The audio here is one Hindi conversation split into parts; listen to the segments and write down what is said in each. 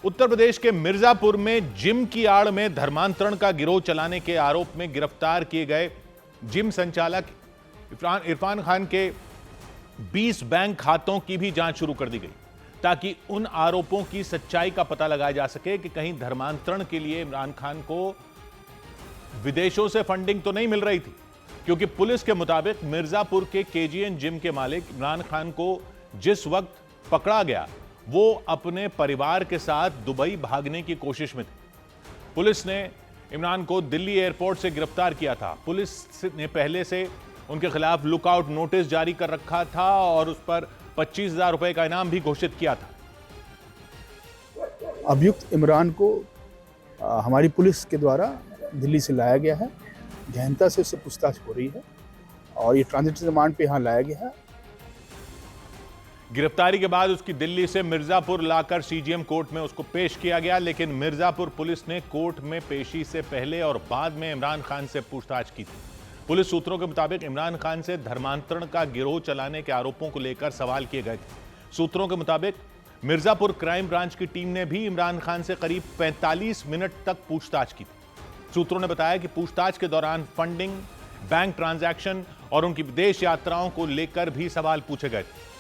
उत्तर प्रदेश के मिर्जापुर में जिम की आड़ में धर्मांतरण का गिरोह चलाने के आरोप में गिरफ्तार किए गए जिम संचालक इरफान खान के 20 बैंक खातों की भी जांच शुरू कर दी गई ताकि उन आरोपों की सच्चाई का पता लगाया जा सके कि कहीं धर्मांतरण के लिए इमरान खान को विदेशों से फंडिंग तो नहीं मिल रही थी, क्योंकि पुलिस के मुताबिक मिर्जापुर के केजीएन जिम के मालिक इमरान खान को जिस वक्त पकड़ा गया वो अपने परिवार के साथ दुबई भागने की कोशिश में थे। पुलिस ने इमरान को दिल्ली एयरपोर्ट से गिरफ्तार किया था। पुलिस ने पहले से उनके खिलाफ लुकआउट नोटिस जारी कर रखा था और उस पर 25,000 रुपए का इनाम भी घोषित किया था। अभियुक्त इमरान को हमारी पुलिस के द्वारा दिल्ली से लाया गया है। गहनता से उससे पूछताछ हो रही है और ये ट्रांजिट रिमांड पे यहाँ लाया गया है। गिरफ्तारी के बाद उसकी दिल्ली से मिर्जापुर लाकर सीजीएम कोर्ट में उसको पेश किया गया, लेकिन मिर्जापुर पुलिस ने कोर्ट में पेशी से पहले और बाद में इमरान खान से पूछताछ की थी। पुलिस सूत्रों के मुताबिक इमरान खान से धर्मांतरण का गिरोह चलाने के आरोपों को लेकर सवाल किए गए थे। सूत्रों के मुताबिक मिर्जापुर क्राइम ब्रांच की टीम ने भी इमरान खान से करीब 45 मिनट तक पूछताछ की थी। सूत्रों ने बताया कि पूछताछ के दौरान फंडिंग, बैंक ट्रांजैक्शन और उनकी विदेश यात्राओं को लेकर भी सवाल पूछे गए थे।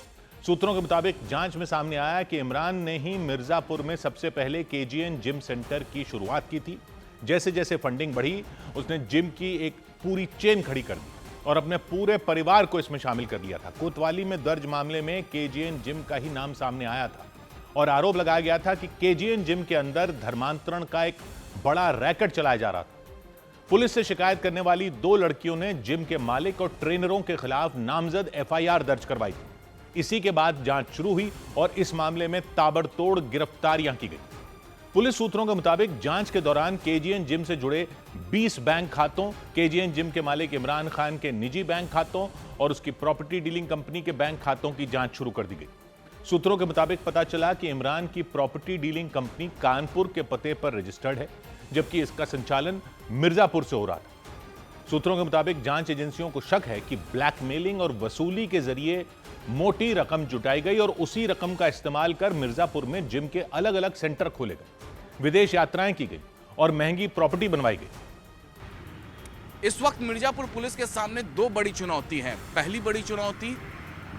सूत्रों के मुताबिक जांच में सामने आया कि इमरान ने ही मिर्जापुर में सबसे पहले केजीएन जिम सेंटर की शुरुआत की थी। जैसे जैसे फंडिंग बढ़ी, उसने जिम की एक पूरी चेन खड़ी कर दी और अपने पूरे परिवार को इसमें शामिल कर लिया था। कोतवाली में दर्ज मामले में केजीएन जिम का ही नाम सामने आया था और आरोप लगाया गया था कि केजीएन जिम के अंदर धर्मांतरण का एक बड़ा रैकेट चलाया जा रहा था। पुलिस से शिकायत करने वाली 2 लड़कियों ने जिम के मालिक और ट्रेनरों के खिलाफ नामजद एफआईआर दर्ज करवाई थी। इसी के बाद जांच शुरू हुई और इस मामले में ताबड़तोड़ गिरफ्तारियां की गई। पुलिस सूत्रों के मुताबिक जांच के दौरान केजीएन जिम से जुड़े 20 बैंक खातों, केजीएन जिम के मालिक इमरान खान के निजी बैंक खातों और उसकी प्रॉपर्टी डीलिंग कंपनी के बैंक खातों की जांच शुरू कर दी गई। सूत्रों के मुताबिक पता चला कि इमरान की प्रॉपर्टी डीलिंग कंपनी कानपुर के पते पर रजिस्टर्ड है, जबकि इसका संचालन मिर्जापुर से हो रहा था। सूत्रों के मुताबिक जांच एजेंसियों को शक है कि ब्लैकमेलिंग और वसूली के जरिए मोटी रकम जुटाई गई और उसी रकम का इस्तेमाल कर मिर्जापुर में जिम के अलग अलग सेंटर खोले गए, विदेश यात्राएं की गई और महंगी प्रॉपर्टी बनवाई गई। इस वक्त मिर्जापुर पुलिस के सामने 2 बड़ी चुनौती है। पहली बड़ी चुनौती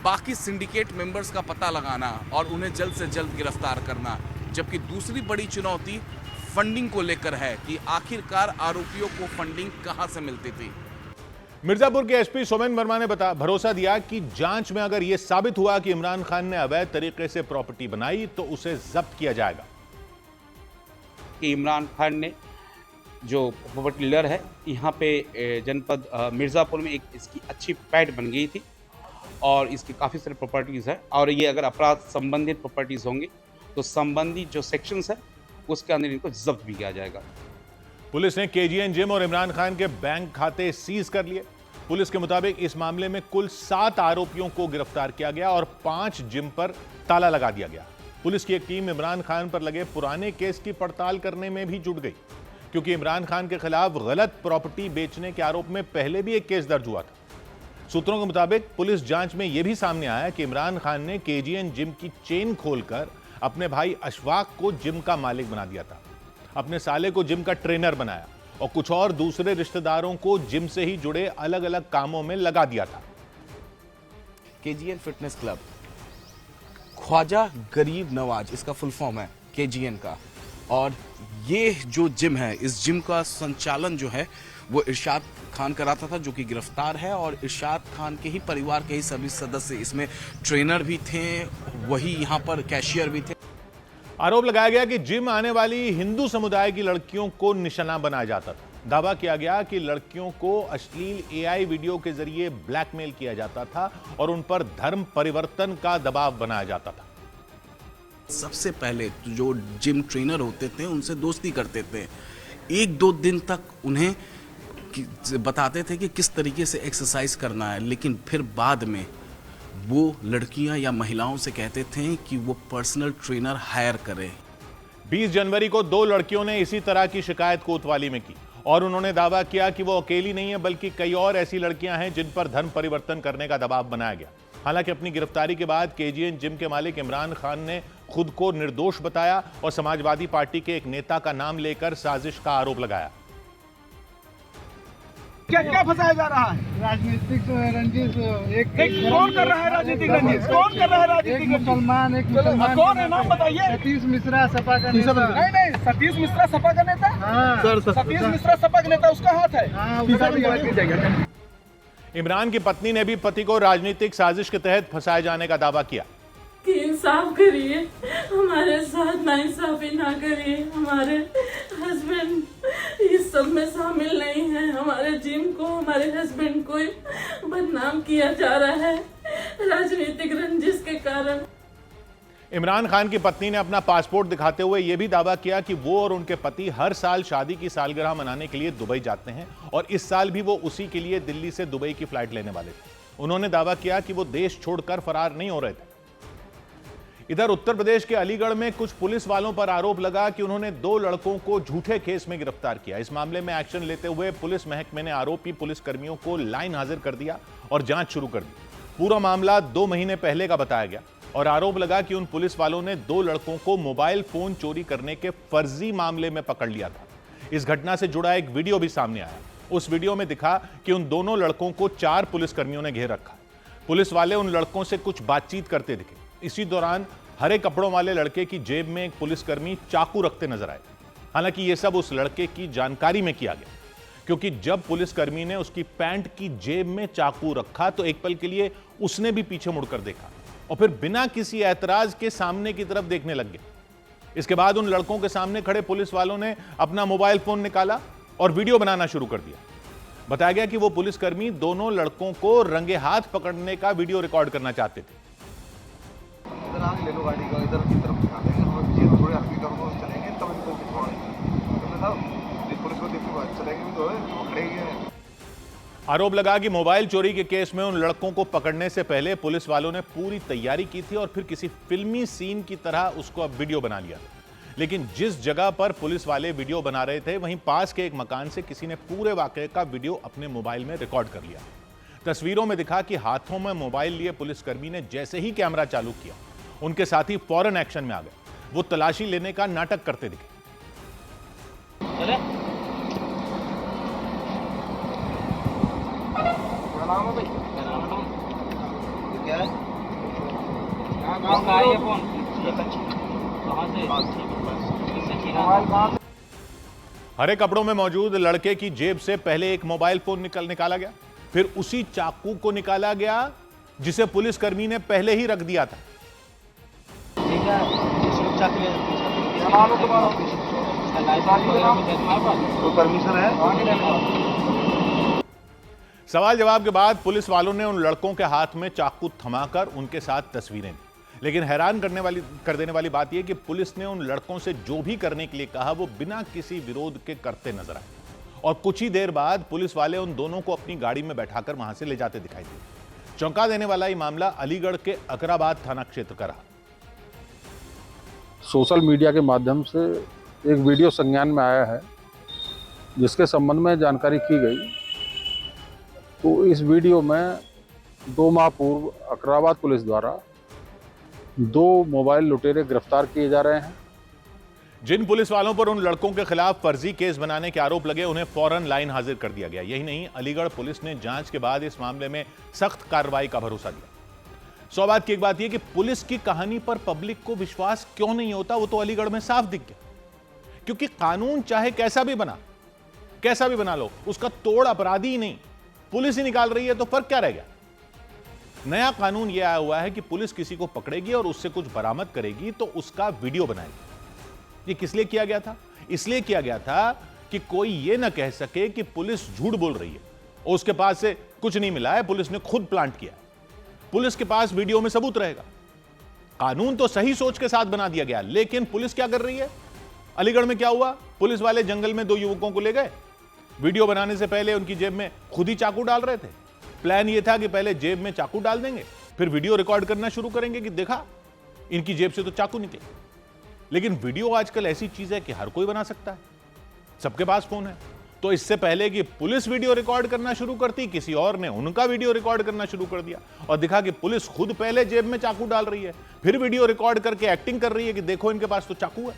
बाकी सिंडिकेट मेंबर्स का पता लगाना और उन्हें जल्द से जल्द गिरफ्तार करना, जबकि दूसरी बड़ी चुनौती फंडिंग को लेकर है कि आखिरकार आरोपियों को फंडिंग कहां से मिलती थी। मिर्जापुर के एसपी सोमेन वर्मा ने भरोसा दिया कि जांच में अगर यह साबित हुआ कि इमरान खान ने अवैध तरीके से प्रॉपर्टी बनाई तो उसे जब्त किया जाएगा। कि इमरान खान ने जो प्रॉपर्टी डीलर है यहाँ पे जनपद मिर्ज़ापुर में एक इसकी अच्छी पैठ बन गई थी और इसकी काफ़ी सारी प्रॉपर्टीज़ है और ये अगर अपराध संबंधित प्रॉपर्टीज़ होंगी तो संबंधित जो सेक्शंस है उसके अंदर इनको जब्त भी किया जाएगा। पुलिस ने केजीएन जिम और इमरान खान के बैंक खाते सीज कर लिए। पुलिस के मुताबिक इस मामले में कुल 7 आरोपियों को गिरफ्तार किया गया और 5 जिम पर ताला लगा दिया गया। पुलिस की एक टीम इमरान खान पर लगे पुराने केस की पड़ताल करने में भी जुट गई, क्योंकि इमरान खान के खिलाफ गलत प्रॉपर्टी बेचने के आरोप में पहले भी एक केस दर्ज हुआ था। सूत्रों के मुताबिक पुलिस जांच में यह भी सामने आया कि इमरान खान ने केजीएन जिम की चेन खोलकर अपने भाई अशफाक को जिम का मालिक बना दिया था, अपने साले को जिम का ट्रेनर बनाया और कुछ और दूसरे रिश्तेदारों को जिम से ही जुड़े अलग अलग कामों में लगा दिया था। केजीएन फिटनेस क्लब, ख्वाजा गरीब नवाज इसका फुल फॉर्म है केजीएन का, और ये जो जिम है इस जिम का संचालन जो है वो इरशाद खान कराता था, जो कि गिरफ्तार है, और इरशाद खान के ही परिवार के ही सभी सदस्य इसमें ट्रेनर भी थे, वही यहाँ पर कैशियर भी थे। आरोप लगाया गया कि जिम आने वाली हिंदू समुदाय की लड़कियों को निशाना बनाया जाता था। दावा किया गया कि लड़कियों को अश्लील एआई वीडियो के जरिए ब्लैकमेल किया जाता था और उन पर धर्म परिवर्तन का दबाव बनाया जाता था। सबसे पहले जो जिम ट्रेनर होते थे उनसे दोस्ती करते थे, 1-2 दिन तक उन्हें बताते थे कि किस तरीके से एक्सरसाइज करना है, लेकिन फिर बाद में वो लड़कियां या महिलाओं से कहते थे कि वो पर्सनल ट्रेनर हायर करें। 20 जनवरी को 2 लड़कियों ने इसी तरह की शिकायत कोतवाली में की और उन्होंने दावा किया कि वो अकेली नहीं है, बल्कि कई और ऐसी लड़कियां हैं जिन पर धर्म परिवर्तन करने का दबाव बनाया गया। हालांकि अपनी गिरफ्तारी के बाद केजीएन जिम के मालिक इमरान खान ने खुद को निर्दोष बताया और समाजवादी पार्टी के एक नेता का नाम लेकर साजिश का आरोप लगाया। क्या क्या फंसाया जा रहा है? राजनीतिक रंजिश कौन कर रहा है राजनीतिक रंजिश? कौन कर रहा है राजनीतिक रंजिश? एक मुसलमान कौन है, नाम बताइए। सतीश मिश्रा सपा का नेता। नहीं, सतीश मिश्रा सपा का नेता। हाँ। सतीश मिश्रा सपा का नेता, उसका हाथ है। हाँ, उसका भी हाथ। इमरान की पत्नी ने भी पति को राजनीतिक साजिश के तहत फंसाए जाने का दावा किया कि इंसाफ करिए, हमारे साथ नाइंसाफी ना करिए, हमारे हस्बैंड इस सब में शामिल नहीं है, हमारे जिम को, हमारे हस्बैंड को बदनाम किया जा रहा है राजनीतिक रंजिश के कारण। इमरान खान की पत्नी ने अपना पासपोर्ट दिखाते हुए यह भी दावा किया कि वो और उनके पति हर साल शादी की सालगिरह मनाने के लिए दुबई जाते हैं और इस साल भी वो उसी के लिए दिल्ली से दुबई की फ्लाइट लेने वाले थे। उन्होंने दावा किया कि वो देश छोड़कर फरार नहीं हो रहे थे। इधर उत्तर प्रदेश के अलीगढ़ में कुछ पुलिस वालों पर आरोप लगा कि उन्होंने 2 लड़कों को झूठे केस में गिरफ्तार किया। इस मामले में एक्शन लेते हुए पुलिस महकमे ने आरोपी पुलिसकर्मियों को लाइन हाजिर कर दिया और जांच शुरू कर दी। पूरा मामला 2 महीने पहले का बताया गया और आरोप लगा कि उन पुलिस वालों ने 2 लड़कों को मोबाइल फोन चोरी करने के फर्जी मामले में पकड़ लिया था। इस घटना से जुड़ा एक वीडियो भी सामने आया। उस वीडियो में दिखा कि उन दोनों लड़कों को 4 पुलिसकर्मियों ने घेर रखा। पुलिस वाले उन लड़कों से कुछ बातचीत करते दिखे। इसी दौरान हरे कपड़ों वाले लड़के की जेब में एक पुलिसकर्मी चाकू रखते नजर आए। हालांकि यह सब उस लड़के की जानकारी में किया गया, क्योंकि जब पुलिसकर्मी ने उसकी पैंट की जेब में चाकू रखा तो एक पल के लिए उसने भी पीछे मुड़कर देखा और फिर बिना किसी ऐतराज के सामने की तरफ देखने लग गया। इसके बाद उन लड़कों के सामने खड़े पुलिस वालों ने अपना मोबाइल फोन निकाला और वीडियो बनाना शुरू कर दिया। बताया गया कि वो पुलिसकर्मी दोनों लड़कों को रंगे हाथ पकड़ने का वीडियो रिकॉर्ड करना चाहते थे। ले लो गाड़ी को, इधर की तरफ दिखा देंगे और ये थोड़ी हल्की करो, चलेंगे तब इनको खिंचवाएंगे। तुमने साहब पुलिस को देख के बाद चलेंगे भी तो है, वो खड़े ही हैं। आरोप लगा कि मोबाइल चोरी के केस में उन लड़कों को पकड़ने से पहले पुलिस वालों ने पूरी तैयारी की थी और फिर किसी फिल्मी सीन की तरह उसको अब वीडियो बना लिया। लेकिन जिस जगह पर पुलिस वाले वीडियो बना रहे थे वहीं पास के एक मकान से किसी ने पूरे वाकये का वीडियो अपने मोबाइल में रिकॉर्ड कर लिया। तस्वीरों में दिखा कि हाथों में मोबाइल लिए पुलिसकर्मी ने जैसे ही कैमरा चालू किया, उनके साथी फौरन एक्शन में आ गए। वो तलाशी लेने का नाटक करते दिखे। हरे कपड़ों में मौजूद लड़के की जेब से पहले एक मोबाइल फोन निकाला गया, फिर उसी चाकू को निकाला गया जिसे पुलिसकर्मी ने पहले ही रख दिया था। परमिशन है। सवाल जवाब के बाद पुलिस वालों ने उन लड़कों के हाथ में चाकू थमाकर उनके साथ तस्वीरें ली। लेकिन हैरान कर देने वाली बात यह कि पुलिस ने उन लड़कों से जो भी करने के लिए कहा वो बिना किसी विरोध के करते नजर आए और कुछ ही देर बाद पुलिस वाले उन दोनों को अपनी गाड़ी में बैठाकर वहां से ले जाते दिखाई दिए। चौंका देने वाला ये मामला अलीगढ़ के अकराबाद थाना क्षेत्र का रहा। सोशल मीडिया के माध्यम से एक वीडियो संज्ञान में आया है जिसके संबंध में जानकारी की गई। तो इस वीडियो में 2 माह पूर्व अकराबाद पुलिस द्वारा 2 मोबाइल लुटेरे गिरफ्तार किए जा रहे हैं। जिन पुलिस वालों पर उन लड़कों के खिलाफ फर्जी केस बनाने के आरोप लगे उन्हें फौरन लाइन हाजिर कर दिया गया। यही नहीं, अलीगढ़ पुलिस ने जांच के बाद इस मामले में सख्त कार्रवाई का भरोसा दिया। सौभाग्य की एक बात यह कि पुलिस की कहानी पर पब्लिक को विश्वास क्यों नहीं होता वो तो अलीगढ़ में साफ दिख गया, क्योंकि कानून चाहे कैसा भी बना लो, उसका तोड़ अपराधी ही नहीं, पुलिस ही निकाल रही है, तो फर्क क्या रह गया। नया कानून यह आया हुआ है कि पुलिस किसी को पकड़ेगी और उससे कुछ बरामद करेगी तो उसका वीडियो बनाएगी। ये किस लिए किया गया था? इसलिए किया गया था कि कोई यह ना कह सके कि पुलिस झूठ बोल रही है और उसके पास से कुछ नहीं मिला है, पुलिस ने खुद प्लांट किया। पुलिस के पास वीडियो में सबूत रहेगा। कानून तो सही सोच के साथ बना दिया गया, लेकिन पुलिस क्या कर रही है? अलीगढ़ में क्या हुआ? पुलिस वाले जंगल में 2 युवकों को ले गए, वीडियो बनाने से पहले उनकी जेब में खुद ही चाकू डाल रहे थे। प्लान यह था कि पहले जेब में चाकू डाल देंगे, फिर वीडियो रिकॉर्ड करना शुरू करेंगे कि देखा इनकी जेब से तो चाकू निकले। लेकिन वीडियो आजकल ऐसी चीज है कि हर कोई बना सकता है, सबके पास फोन है, तो इससे पहले कि पुलिस वीडियो रिकॉर्ड करना शुरू करती, किसी और ने उनका वीडियो रिकॉर्ड करना शुरू कर दिया और दिखा कि पुलिस खुद पहले जेब में चाकू डाल रही है, फिर वीडियो रिकॉर्ड करके एक्टिंग कर रही है कि देखो इनके पास तो चाकू है।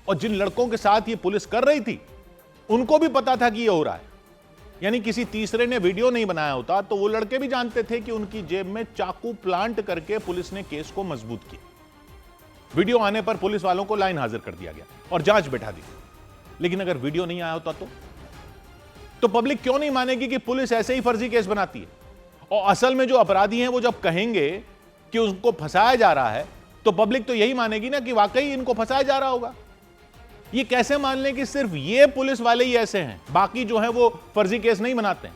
और जिन लड़कों के साथ ये पुलिस कर रही थी उनको भी पता था कि ये हो रहा है, यानी किसी तीसरे ने वीडियो नहीं बनाया होता तो वो लड़के भी जानते थे कि उनकी जेब में चाकू प्लांट करके पुलिस ने केस को मजबूत किया। वीडियो आने पर पुलिस वालों को लाइन हाजिर कर दिया गया और जांच बैठा दी। लेकिन अगर वीडियो नहीं आया होता तो पब्लिक क्यों नहीं मानेगी कि पुलिस ऐसे ही फर्जी केस बनाती है? और असल में जो अपराधी हैं वो जब कहेंगे कि उनको फंसाया जा रहा है तो पब्लिक तो यही मानेगी ना कि वाकई इनको फंसाया जा रहा होगा। ये कैसे मान लें कि सिर्फ ये पुलिस वाले ही ऐसे हैं, बाकी जो हैं वो फर्जी केस नहीं बनाते हैं?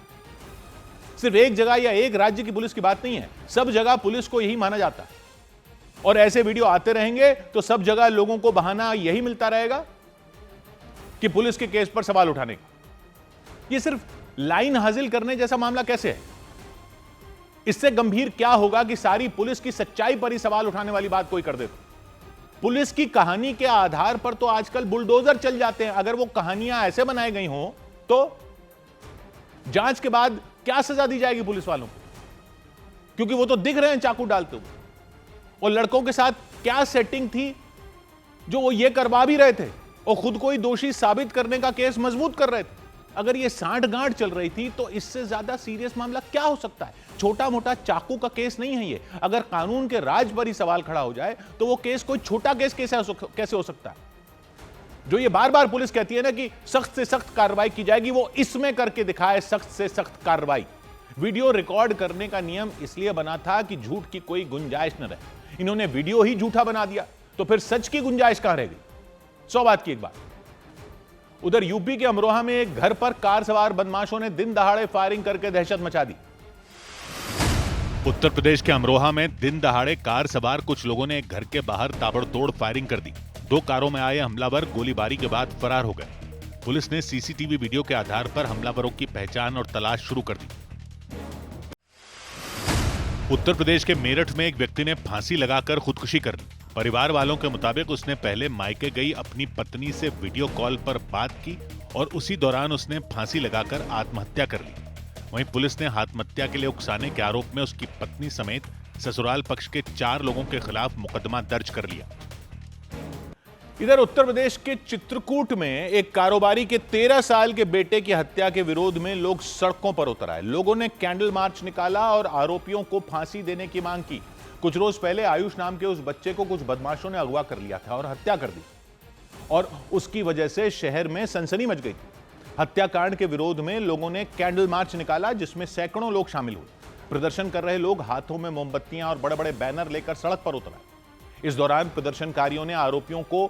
सिर्फ एक जगह या एक राज्य की पुलिस की बात नहीं है, सब जगह पुलिस को यही माना जाता है। और ऐसे वीडियो आते रहेंगे तो सब जगह लोगों को बहाना यही मिलता रहेगा कि पुलिस के केस पर सवाल उठाने का। ये सिर्फ लाइन हासिल करने जैसा मामला कैसे है? इससे गंभीर क्या होगा कि सारी पुलिस की सच्चाई पर ही सवाल उठाने वाली बात कोई कर दे तो? पुलिस की कहानी के आधार पर तो आजकल बुलडोजर चल जाते हैं। अगर वो कहानियां ऐसे बनाई गई हों तो जांच के बाद क्या सजा दी जाएगी पुलिस वालों को? क्योंकि वो तो दिख रहे हैं चाकू डालते हुए। और लड़कों के साथ क्या सेटिंग थी जो वो ये करवा भी रहे थे और खुद को ही दोषी साबित करने का केस मजबूत कर रहे थे? अगर ये सांठ-गांठ चल रही थी तो इससे ज्यादा सीरियस मामला क्या हो सकता है? छोटा मोटा चाकू का केस नहीं है ये। अगर कानून के राज पर ही सवाल खड़ा हो जाए तो वो केस कोई छोटा केस कैसे हो सकता है? जो ये बार बार पुलिस कहती है ना कि सख्त से सख्त कार्रवाई की जाएगी, वो इसमें करके दिखाए सख्त से सख्त कार्रवाई। वीडियो रिकॉर्ड करने का नियम इसलिए बना था कि झूठ की कोई गुंजाइश न रहे। इन्होंने वीडियो ही झूठा बना दिया तो फिर सच की गुंजाइश कहां रह गई? 100 बात की एक बात। उधर यूपी के अमरोहा में एक घर पर कार सवार बदमाशों ने दिन दहाड़े फायरिंग करके दहशत मचा दी। उत्तर प्रदेश के अमरोहा में दिन दहाड़े कार सवार कुछ लोगों ने एक घर के बाहर ताबड़तोड़ फायरिंग कर दी। 2 कारों में आए हमलावर गोलीबारी के बाद फरार हो गए। पुलिस ने सीसीटीवी वीडियो के आधार पर हमलावरों की पहचान और तलाश शुरू कर दी। उत्तर प्रदेश के मेरठ में एक व्यक्ति ने फांसी लगाकर खुदकुशी कर ली। परिवार वालों के मुताबिक उसने पहले मायके गई अपनी पत्नी से वीडियो कॉल पर बात की और उसी दौरान उसने फांसी लगाकर आत्महत्या कर ली। वहीं पुलिस ने आत्महत्या के लिए उकसाने के आरोप में उसकी पत्नी समेत ससुराल पक्ष के 4 लोगों के खिलाफ मुकदमा दर्ज कर लिया। इधर उत्तर प्रदेश के चित्रकूट में एक कारोबारी के 13 साल के बेटे की हत्या के विरोध में लोग सड़कों पर उतर आए। लोगों ने कैंडल मार्च निकाला और आरोपियों को फांसी देने की मांग की। कुछ रोज पहले आयुष नाम के उस बच्चे को कुछ बदमाशों ने अगवा कर लिया था और हत्या कर दी और उसकी वजह से शहर में सनसनी मच गई थी। हत्याकांड के विरोध में लोगों ने कैंडल मार्च निकाला जिसमें सैकड़ों लोग शामिल हुए। प्रदर्शन कर रहे लोग हाथों में मोमबत्तियां और बड़े बड़े बैनर लेकर सड़क पर उतर आए। इस दौरान प्रदर्शनकारियों ने आरोपियों को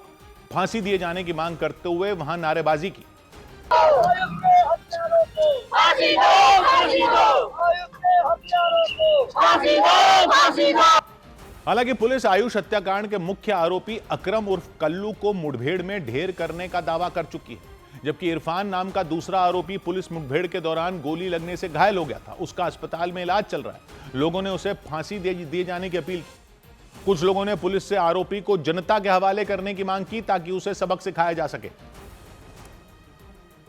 फांसी दिए जाने की मांग करते हुए वहां नारेबाजी की। हालांकि पुलिस आयुष हत्याकांड के मुख्य आरोपी अकरम उर्फ कल्लू को मुठभेड़ में ढेर करने का दावा कर चुकी है, जबकि इरफान नाम का दूसरा आरोपी पुलिस मुठभेड़ के दौरान गोली लगने से घायल हो गया था। उसका अस्पताल में इलाज चल रहा है। लोगों ने उसे फांसी दिए जाने की अपील की। कुछ लोगों ने पुलिस से आरोपी को जनता के हवाले करने की मांग की ताकि उसे सबक सिखाया जा सके।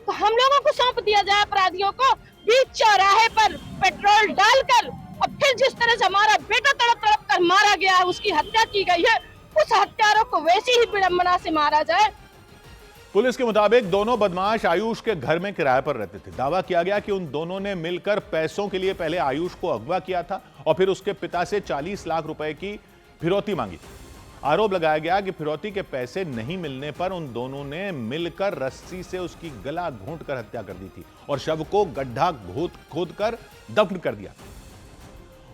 तो हम लोगों को सौंप दिया जाए अपराधियों को बीच चौराहे पर पेट्रोल डालकर, और फिर जिस तरह से हमारा बेटा तड़प तड़प कर मारा गया है, उसकी हत्या की गई है, उस हत्यारों को वैसी ही विडंबना से मारा जाए। पुलिस के मुताबिक दोनों बदमाश आयुष के घर में किराए पर रहते थे। दावा किया गया कि उन दोनों ने मिलकर पैसों के लिए पहले आयुष को अगवा किया था और फिर उसके पिता से 40 लाख रुपए की फिरौती मांगी। आरोप लगाया गया कि फिरौती के पैसे नहीं मिलने पर उन दोनों ने मिलकर रस्सी से उसकी गला घोंटकर हत्या कर दी थी और शव को गड्ढा खोदकर दफन कर दिया।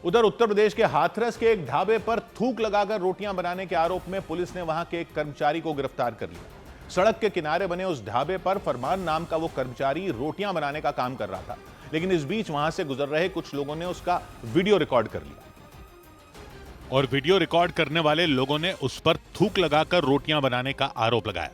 उधर उत्तर प्रदेश के हाथरस के एक ढाबे पर थूक लगाकर रोटियां बनाने के आरोप में पुलिस ने वहां के एक कर्मचारी को गिरफ्तार कर लिया। सड़क के किनारे बने उस ढाबे पर फरमान नाम का वो कर्मचारी रोटियां बनाने का काम कर रहा था, लेकिन इस बीच वहां से गुजर रहे कुछ लोगों ने उसका वीडियो रिकॉर्ड कर लिया और वीडियो रिकॉर्ड करने वाले लोगों ने उस पर थूक लगाकर रोटियां बनाने का आरोप लगाया।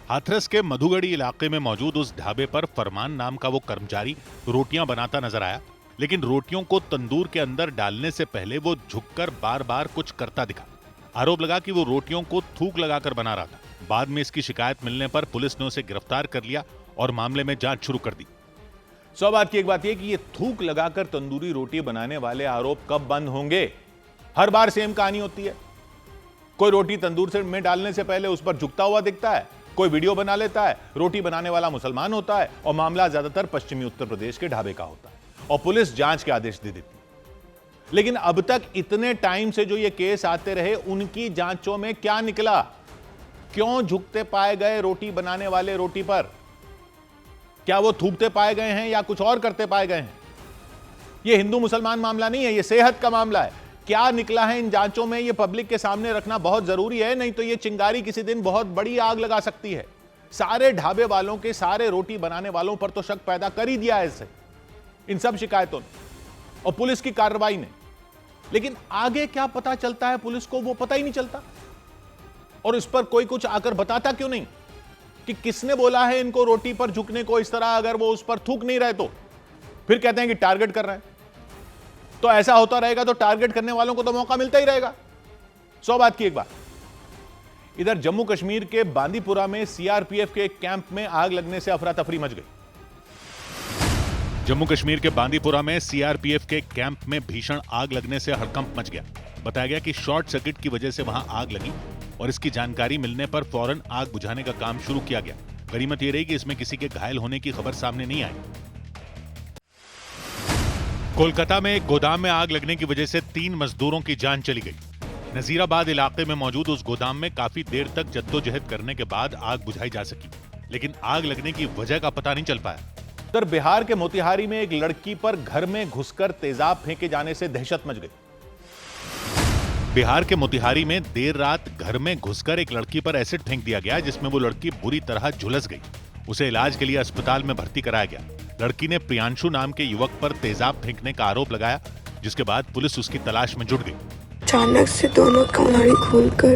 हाथरस के मधुगढ़ी इलाके में मौजूद उस ढाबे पर फरमान नाम का वो कर्मचारी रोटियां बनाता नजर आया, लेकिन रोटियों को तंदूर के अंदर डालने से पहले वो झुककर बार बार कुछ करता दिखा। आरोप लगा कि वो रोटियों को थूक लगाकर बना रहा था। बाद में इसकी शिकायत मिलने पर पुलिस ने उसे गिरफ्तार कर लिया और मामले में जांच शुरू कर दी। 100 बात की एक बात यह कि ये थूक लगाकर तंदूरी रोटी बनाने वाले आरोप कब बंद होंगे? हर बार सेम कहानी होती है। कोई रोटी तंदूर में डालने से पहले उस पर झुकता हुआ दिखता है, कोई वीडियो बना लेता है, रोटी बनाने वाला मुसलमान होता है और मामला ज्यादातर पश्चिमी उत्तर प्रदेश के ढाबे का होता है और पुलिस जांच के आदेश दे देती है। लेकिन अब तक इतने टाइम से जो ये केस आते रहे, उनकी जांचों में क्या निकला? क्यों झुकते पाए गए रोटी बनाने वाले रोटी पर? क्या वो थूकते पाए गए हैं या कुछ और करते पाए गए हैं? ये हिंदू मुसलमान मामला नहीं है, ये सेहत का मामला है। क्या निकला है इन जांचों में, ये पब्लिक के सामने रखना बहुत जरूरी है, नहीं तो ये चिंगारी किसी दिन बहुत बड़ी आग लगा सकती है। सारे ढाबे वालों के, सारे रोटी बनाने वालों पर तो शक पैदा कर ही दिया है इससे, इन सब शिकायतों ने और पुलिस की कार्रवाई ने। लेकिन आगे क्या पता चलता है पुलिस को, वो पता ही नहीं चलता। और इस पर कोई कुछ आकर बताता क्यों नहीं कि किसने बोला है इनको रोटी पर झुकने को इस तरह? अगर वो उस पर थूक नहीं रहे तो फिर कहते हैं कि टारगेट कर रहे हैं। तो ऐसा होता रहेगा तो टारगेट करने वालों को तो मौका मिलता ही रहेगा। 100 बात की एक बात, इधर जम्मू कश्मीर के बांदीपुरा में सीआरपीएफ के एक कैंप में आग लगने से अफरा तफरी मच गई। जम्मू कश्मीर के बांदीपुरा में सीआरपीएफ के कैंप में भीषण आग लगने से हड़कंप मच गया। बताया गया कि शॉर्ट सर्किट की वजह से वहां आग लगी और इसकी जानकारी मिलने पर फौरन आग बुझाने का काम शुरू किया गया। गनीमत यह रही कि इसमें किसी के घायल होने की खबर सामने नहीं आई। कोलकाता में एक गोदाम में आग लगने की वजह से 3 मजदूरों की जान चली गई। नजीराबाद इलाके में मौजूद उस गोदाम में काफी देर तक जद्दोजहद करने के बाद आग बुझाई जा सकी, लेकिन आग लगने की वजह का पता नहीं चल पाया। उत्तर बिहार के मोतिहारी में एक लड़की पर घर में घुसकर तेजाब फेंके जाने से दहशत मच गई। बिहार के मोतिहारी में देर रात घर में घुसकर एक लड़की पर एसिड फेंक दिया गया, जिसमें वो लड़की बुरी तरह झुलस गई। उसे इलाज के लिए अस्पताल में भर्ती कराया गया। लड़की ने प्रियांशु नाम के युवक पर तेजाब फेंकने का आरोप लगाया, जिसके बाद पुलिस उसकी तलाश में जुट गई। अचानक से दोनों कमाड़ी खोलकर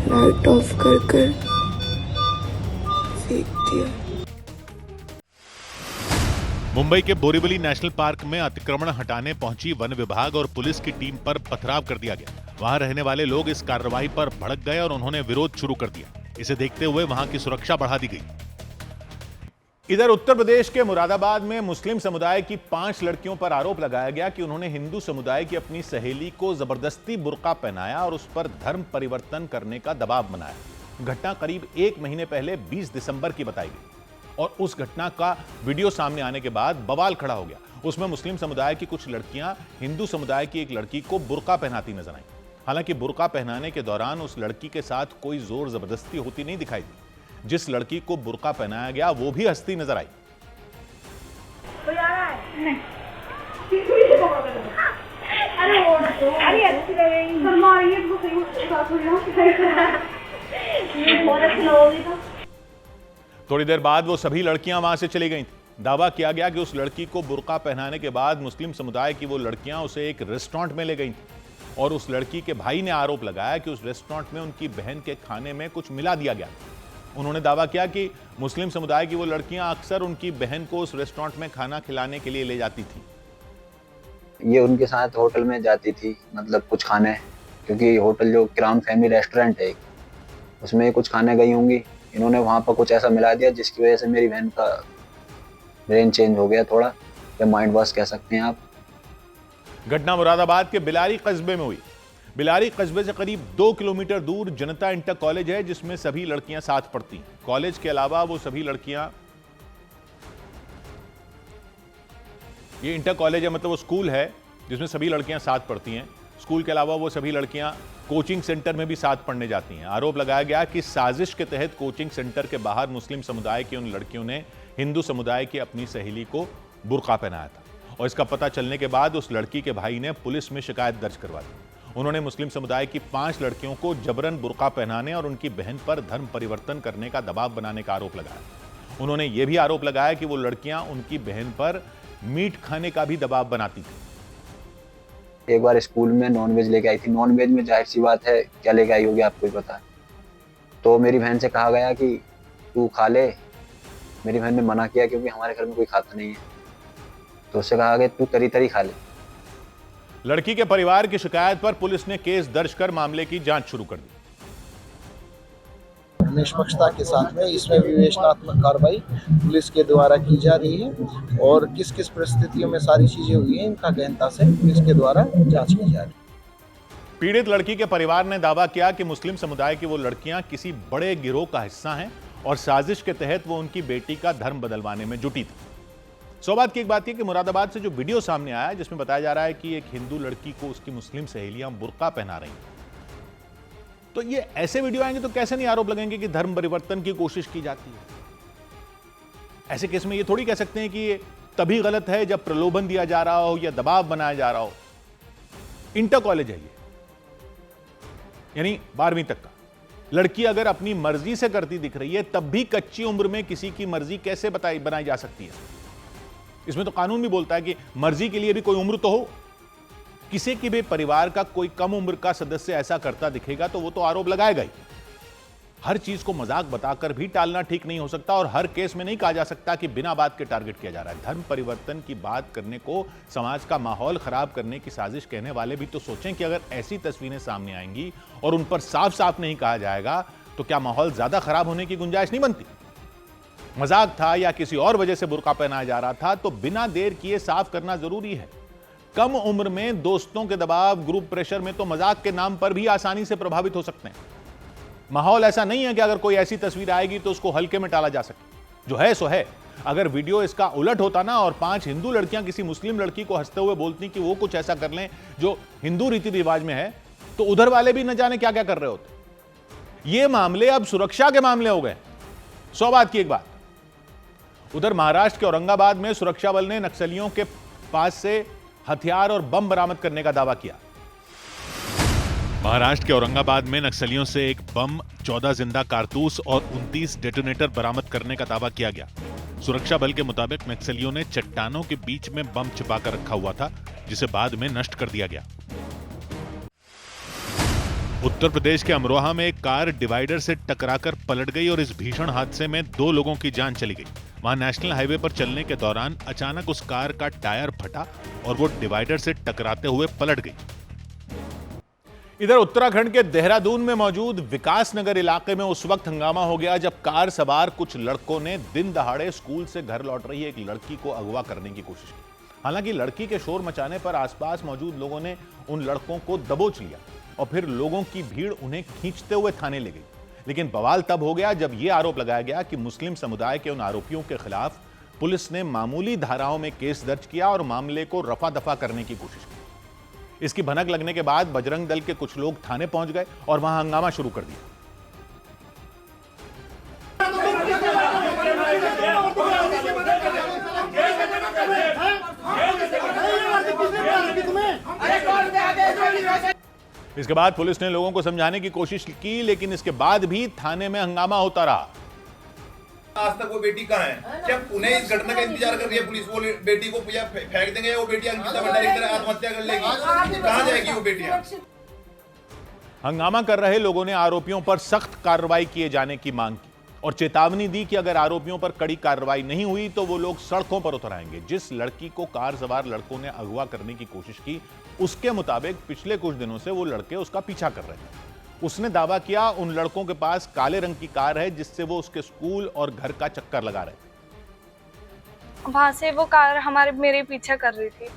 लाइट ऑफ कर फेंक दिया। मुंबई के बोरीवली नेशनल पार्क में अतिक्रमण हटाने पहुंची वन विभाग और पुलिस की टीम पर पथराव कर दिया गया। वहां रहने वाले लोग इस कार्रवाई पर भड़क गए और उन्होंने विरोध शुरू कर दिया। इसे देखते हुए वहां की सुरक्षा बढ़ा दी गई। इधर उत्तर प्रदेश के मुरादाबाद में मुस्लिम समुदाय की 5 लड़कियों पर आरोप लगाया गया कि उन्होंने हिंदू समुदाय की अपनी सहेली को जबरदस्ती बुर्का पहनाया और उस पर धर्म परिवर्तन करने का दबाव बनाया। घटना करीब 1 महीने पहले 20 दिसंबर की बताई गई और उस घटना का वीडियो सामने आने के बाद बवाल खड़ा हो गया। उसमें मुस्लिम समुदाय की कुछ लड़कियां हिंदू समुदाय की एक लड़की को बुर्का पहनाती नजर आई। हालांकि बुर्का पहनाने के दौरान उस लड़की के साथ कोई जोर जबरदस्ती होती नहीं दिखाई दी। जिस लड़की को बुर्का पहनाया गया वो भी हंसती नजर आई। थोड़ी देर बाद वो सभी लड़कियां वहां से चली गई थी। दावा किया गया कि उस लड़की को बुर्का पहनाने के बाद मुस्लिम समुदाय की वो लड़कियां उसे एक रेस्टोरेंट में ले गई थी और उस लड़की के भाई ने आरोप लगाया कि उस रेस्टोरेंट में उनकी बहन के खाने में कुछ मिला दिया गया। उन्होंने दावा किया कि मुस्लिम समुदाय की वो लड़कियां अक्सर उनकी बहन को उस रेस्टोरेंट में खाना खिलाने के लिए ले जाती थी। ये उनके साथ होटल में जाती थी, मतलब कुछ खाने, क्योंकि होटल जो क्राउन फैमिली रेस्टोरेंट है उसमें कुछ खाने गई होंगी। इन्होंने वहाँ पर कुछ ऐसा मिला दिया जिसकी वजह से मेरी बहन का ब्रेन चेंज हो गया थोड़ा, या माइंड वॉश कह सकते हैं आप। घटना मुरादाबाद के बिलारी कस्बे में हुई। बिलारी कस्बे से करीब 2 किलोमीटर दूर जनता इंटर कॉलेज है, जिसमें सभी लड़कियां साथ पढ़ती हैं। कॉलेज के अलावा वो सभी लड़कियां, ये इंटर कॉलेज है मतलब वो स्कूल है जिसमें सभी लड़कियां साथ पढ़ती हैं। स्कूल के अलावा वो सभी लड़कियां कोचिंग सेंटर में भी साथ पढ़ने जाती हैं। आरोप लगाया गया कि साजिश के तहत कोचिंग सेंटर के बाहर मुस्लिम समुदाय की उन लड़कियों ने हिंदू समुदाय की अपनी सहेली को बुर्का पहनाया था और इसका पता चलने के बाद उस लड़की के भाई ने पुलिस में शिकायत दर्ज करवा दी। उन्होंने मुस्लिम समुदाय की 5 लड़कियों को जबरन बुर्का पहनाने और उनकी बहन पर धर्म परिवर्तन करने का दबाव बनाने का आरोप लगाया। उन्होंने यह भी आरोप लगाया कि वो लड़कियां उनकी बहन पर मीट खाने का भी दबाव बनाती थी। एक बार स्कूल में नॉनवेज लेके आई थी। नॉनवेज में जाहिर सी बात है क्या लेके आई होगी आपको ही पता है। तो मेरी बहन से कहा गया कि तू खा ले। मेरी बहन ने मना किया क्योंकि हमारे घर में कोई खाता नहीं है। तो उससे कहा गया तू तरी तरी खा ले। लड़की के परिवार की शिकायत पर पुलिस ने केस दर्ज कर मामले की जांच शुरू कर दी। निष्पक्षता के साथ में इसमें विवेचनात्मक कार्रवाई पुलिस के द्वारा की जा रही है और किस किस परिस्थितियों में सारी चीजें हुई हैं इनका गहनता से पुलिस के द्वारा जांच की जा रही है। पीड़ित लड़की के परिवार ने दावा किया कि मुस्लिम समुदाय की वो लड़कियां किसी बड़े गिरोह का हिस्सा हैं और साजिश के तहत वो उनकी बेटी का धर्म बदलवाने में जुटी थी। सौभाग्य की एक बात यह कि मुरादाबाद से जो वीडियो सामने आया जिसमें बताया जा रहा है कि एक हिंदू लड़की को उसकी मुस्लिम सहेलियां बुर्का पहना रही हैं, तो ये ऐसे वीडियो आएंगे तो कैसे नहीं आरोप लगेंगे कि धर्म परिवर्तन की कोशिश की जाती है। ऐसे केस में ये थोड़ी कह सकते हैं कि ये तभी गलत है जब प्रलोभन दिया जा रहा हो या दबाव बनाया जा रहा हो। इंटर कॉलेज है ये, यानी 12वीं तक का। लड़की अगर अपनी मर्जी से करती दिख रही है तब भी कच्ची उम्र में किसी की मर्जी कैसे बनाई जा सकती है। इसमें तो कानून भी बोलता है कि मर्जी के लिए भी कोई उम्र तो हो। किसी के भी परिवार का कोई कम उम्र का सदस्य ऐसा करता दिखेगा तो वो तो आरोप लगाएगा ही। हर चीज को मजाक बताकर भी टालना ठीक नहीं हो सकता और हर केस में नहीं कहा जा सकता कि बिना बात के टारगेट किया जा रहा है। धर्म परिवर्तन की बात करने को समाज का माहौल खराब करने की साजिश कहने वाले भी तो सोचें कि अगर ऐसी तस्वीरें सामने आएंगी और उन पर साफ साफ नहीं कहा जाएगा तो क्या माहौल ज्यादा खराब होने की गुंजाइश नहीं बनती। मजाक था या किसी और वजह से बुर्का पहनाया जा रहा था तो बिना देर किए साफ करना जरूरी है। कम उम्र में दोस्तों के दबाव, ग्रुप प्रेशर में तो मजाक के नाम पर भी आसानी से प्रभावित हो सकते हैं। माहौल ऐसा नहीं है कि अगर कोई ऐसी तस्वीर आएगी तो उसको हल्के में टाला जा सके। जो है सो है। अगर वीडियो इसका उलट होता ना और 5 हिंदू लड़कियां किसी मुस्लिम लड़की को हंसते हुए बोलती कि वो कुछ ऐसा कर लें जो हिंदू रीति रिवाज में है, तो उधर वाले भी न जाने क्या क्या कर रहे होते। ये मामले अब सुरक्षा के मामले हो गए। 100 बात की एक बात। उधर महाराष्ट्र के औरंगाबाद में सुरक्षा बल ने नक्सलियों के पास से हथियार और बम बरामद करने का दावा किया। महाराष्ट्र के औरंगाबाद में नक्सलियों से एक बम, 14 जिंदा कारतूस और 29 डेटोनेटर बरामद करने का दावा किया गया। सुरक्षा बल के मुताबिक नक्सलियों ने चट्टानों के बीच में बम छिपाकर रखा हुआ था जिसे बाद में नष्ट कर दिया गया। उत्तर प्रदेश के अमरोहा में एक कार डिवाइडर से टकराकर पलट गई और इस भीषण हादसे में 2 लोगों की जान चली गई। वहां नेशनल हाईवे पर चलने के दौरान अचानक उस कार का टायर फटा और वो डिवाइडर से टकराते हुए पलट गई। इधर उत्तराखंड के देहरादून में मौजूद विकास नगर इलाके में उस वक्त हंगामा हो गया जब कार सवार कुछ लड़कों ने दिन दहाड़े स्कूल से घर लौट रही एक लड़की को अगवा करने की कोशिश की। हालांकि लड़की के शोर मचाने पर आसपास मौजूद लोगों ने उन लड़कों को दबोच लिया और फिर लोगों की भीड़ उन्हें खींचते हुए थाने ले गई। लेकिन बवाल तब हो गया जब यह आरोप लगाया गया कि मुस्लिम समुदाय के उन आरोपियों के खिलाफ पुलिस ने मामूली धाराओं में केस दर्ज किया और मामले को रफा दफा करने की कोशिश की। इसकी भनक लगने के बाद बजरंग दल के कुछ लोग थाने पहुंच गए और वहां हंगामा शुरू कर दिया। इसके बाद पुलिस ने लोगों को समझाने की कोशिश की लेकिन इसके बाद भी थाने में हंगामा होता रहा। आज तक वो बेटी कहाँ है? क्या पुणे इस घटना का इंतजार कर रही है पुलिस? वो बेटी को या फेंक देंगे या वो बेटी अंकिता भंडारी की तरह आत्महत्या कर लेगी? कहाँ जाएगी वो बेटी? हंगामा कर रहे लोगों ने आरोपियों पर सख्त कार्रवाई किए जाने की मांग की और चेतावनी दी कि अगर आरोपियों पर कड़ी कार्रवाई नहीं हुई तो वो लोग सड़कों पर उतर आएंगे। जिस लड़की को कार सवार लड़कों ने अगवा करने की कोशिश की उसके मुताबिक पिछले कुछ दिनों से वो लड़के उसका पीछा कर रहे थे। उसने दावा किया उन लड़कों के पास काले रंग की कार है जिससे वो उसके स्कूल और घर का चक्कर लगा रहे थे। वहां से वो कार मेरे पीछा कर रही थी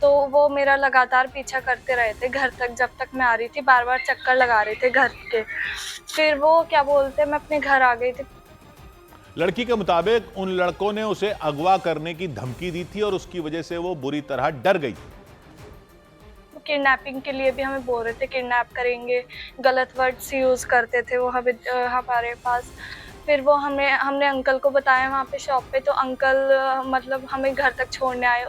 तो वो मेरा लगातार पीछा करते रहे थे घर तक। जब तक मैं आ रही थी बार बार चक्कर लगा रहे थे घर के। फिर वो क्या बोलते मैं अपने घर आ गई थी। लड़की के मुताबिक उन लड़कों ने उसे अगवा करने की धमकी दी थी और उसकी वजह से वो बुरी तरह डर गई। किडनैपिंग के लिए भी हमें बोल रहे थे किडनैप करेंगे, गलत वर्ड्स यूज करते थे वो हमारे पास। फिर वो हमने अंकल को बताया वहाँ पे शॉप पे तो अंकल मतलब हमें घर तक छोड़ने आए।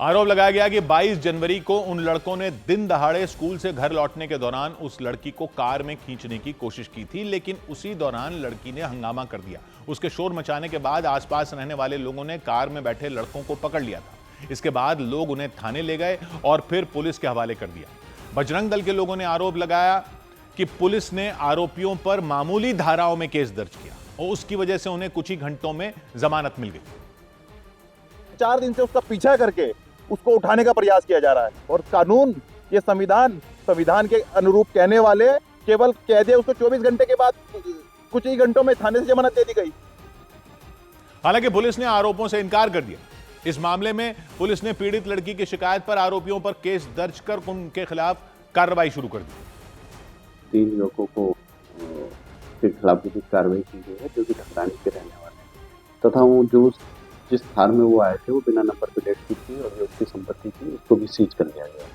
आरोप लगाया गया कि 22 जनवरी को उन लड़कों ने दिन दहाड़े स्कूल से घर लौटने के दौरान उस लड़की को कार में खींचने की कोशिश की थी लेकिन उसी दौरान लड़की ने हंगामा कर दिया। उसके शोर मचाने के बाद आसपास रहने वाले लोगों ने कार में बैठे लड़कों को पकड़ लिया था। इसके बाद लोग उन्हें थाने ले गए और फिर पुलिस के हवाले कर दिया। बजरंग दल के लोगों ने आरोप लगाया कि पुलिस ने आरोपियों पर मामूली धाराओं में केस दर्ज किया और उसकी वजह से उन्हें कुछ ही घंटों में जमानत मिल गई। 4 दिन से उसका पीछा करके उसको उठाने का प्रयास किया जा रहा है और कानून, ये संविधान के अनुरूप कहने वाले केवल कह दिया उसको 24 घंटे के बाद कुछ ही घंटों में थाने से जमानत दे दी गई। हालांकि पुलिस ने आरोपों से इनकार कर दिया। इस मामले में पुलिस ने पीड़ित लड़की की शिकायत पर आरोपियों पर केस दर्ज कर उनके खिलाफ कार्रवाई शुरू कर दी। 3 लोगों को के खिलाफ भी कार्रवाई की गई है जो कि ढकरानी के रहने वाले हैं तथा वो जो जिस थार में वो आए थे वो बिना नंबर प्लेट की थी और जो उसकी संपत्ति थी उसको भी सीज कर लिया गया।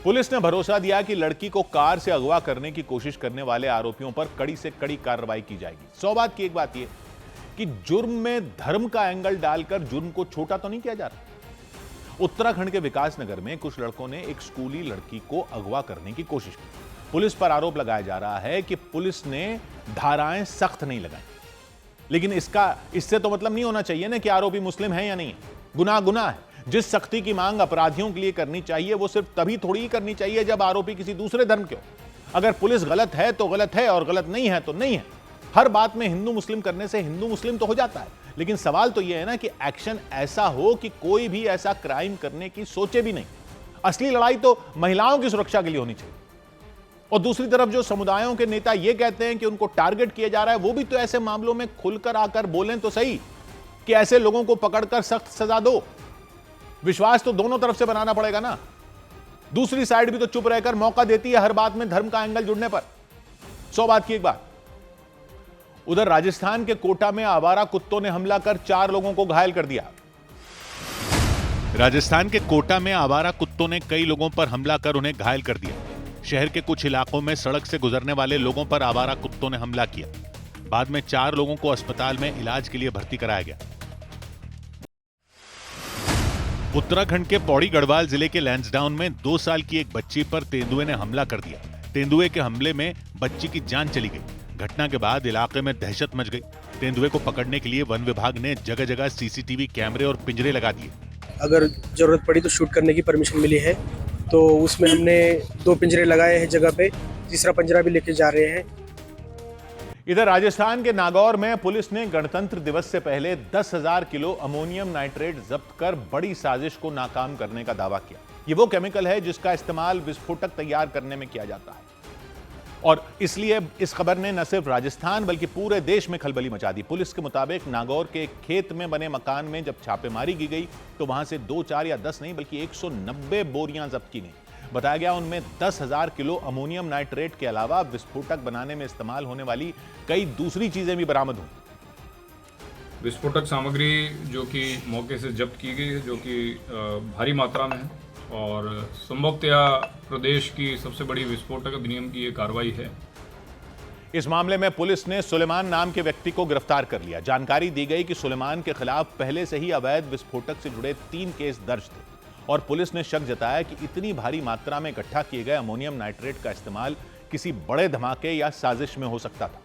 पुलिस ने भरोसा दिया कि लड़की को कार से अगवा करने की कोशिश करने वाले आरोपियों पर कड़ी से कड़ी कार्रवाई की जाएगी। 100 बात की एक बात यह कि जुर्म में धर्म का एंगल डालकर जुर्म को छोटा तो नहीं किया जा रहा। उत्तराखंड के विकास नगर में कुछ लड़कों ने एक स्कूली लड़की को अगवा करने की कोशिश की। पुलिस पर आरोप लगाया जा रहा है कि पुलिस ने धाराएं सख्त नहीं लगाई, लेकिन इससे तो मतलब नहीं होना चाहिए ना कि आरोपी मुस्लिम है या नहीं है। गुनाह गुनाह है। जिस सख्ती की मांग अपराधियों के लिए करनी चाहिए वो सिर्फ तभी थोड़ी ही करनी चाहिए जब आरोपी किसी दूसरे धर्म के हो। अगर पुलिस गलत है तो गलत है और गलत नहीं है तो नहीं है। हर बात में हिंदू मुस्लिम करने से हिंदू मुस्लिम तो हो जाता है, लेकिन सवाल तो यह है ना कि एक्शन ऐसा हो कि कोई भी ऐसा क्राइम करने की सोचे भी नहीं। असली लड़ाई तो महिलाओं की सुरक्षा के लिए होनी चाहिए। और दूसरी तरफ जो समुदायों के नेता यह कहते हैं कि उनको टारगेट किया जा रहा है, वो भी तो ऐसे मामलों में खुलकर आकर बोलें तो सही कि ऐसे लोगों को पकड़कर सख्त सजा दो। विश्वास तो दोनों तरफ से बनाना पड़ेगा ना। दूसरी साइड भी तो चुप रहकर मौका देती है हर बात में धर्म का एंगल जुड़ने पर। 100 बात की एक बात। उधर राजस्थान के कोटा में आवारा कुत्तों ने हमला कर 4 लोगों को घायल कर दिया। राजस्थान के कोटा में आवारा कुत्तों ने कई लोगों पर हमला कर उन्हें घायल कर दिया। शहर के कुछ इलाकों में सड़क से गुजरने वाले लोगों पर आवारा कुत्तों ने हमला किया। बाद में 4 लोगों को अस्पताल में इलाज के लिए भर्ती कराया गया। उत्तराखंड के पौड़ी गढ़वाल जिले के लैंसडाउन में 2 साल की एक बच्ची पर तेंदुए ने हमला कर दिया। तेंदुए के हमले में बच्ची की जान चली गई। घटना के बाद इलाके में दहशत मच गई। तेंदुए को पकड़ने के लिए वन विभाग ने जगह जगह सीसीटीवी कैमरे और पिंजरे लगा दिए। अगर जरूरत पड़ी तो शूट करने की परमिशन मिली है, तो उसमें हमने 2 पिंजरे लगाए हैं जगह पे, तीसरा पिंजरा भी लेके जा रहे हैं। इधर राजस्थान के नागौर में पुलिस ने गणतंत्र दिवस से पहले 10,000 किलो अमोनियम नाइट्रेट जब्त कर बड़ी साजिश को नाकाम करने का दावा किया। ये वो केमिकल है जिसका इस्तेमाल विस्फोटक तैयार करने में किया जाता है, और इसलिए इस खबर ने न सिर्फ राजस्थान बल्कि पूरे देश में खलबली मचा दी। पुलिस के मुताबिक नागौर के एक खेत में बने मकान में जब छापेमारी की गई तो वहां से 2, 4 या 10 नहीं बल्कि 190 बोरियां जब्त की गई। बताया गया उनमें 10,000 किलो अमोनियम नाइट्रेट के अलावा विस्फोटक बनाने में इस्तेमाल होने वाली कई दूसरी चीजें भी बरामद हुई। विस्फोटक सामग्री जो कि मौके से जब्त की गई है, जो कि भारी मात्रा में है और संभवतया प्रदेश की सबसे बड़ी विस्फोटक अधिनियम की ये कार्रवाई है। इस मामले में पुलिस ने सुलेमान नाम के व्यक्ति को गिरफ्तार कर लिया। जानकारी दी गई कि सुलेमान के खिलाफ पहले से ही अवैध विस्फोटक से जुड़े 3 केस दर्ज थे, और पुलिस ने शक जताया कि इतनी भारी मात्रा में इकट्ठा किए गए अमोनियम नाइट्रेट का इस्तेमाल किसी बड़े धमाके या साजिश में हो सकता था।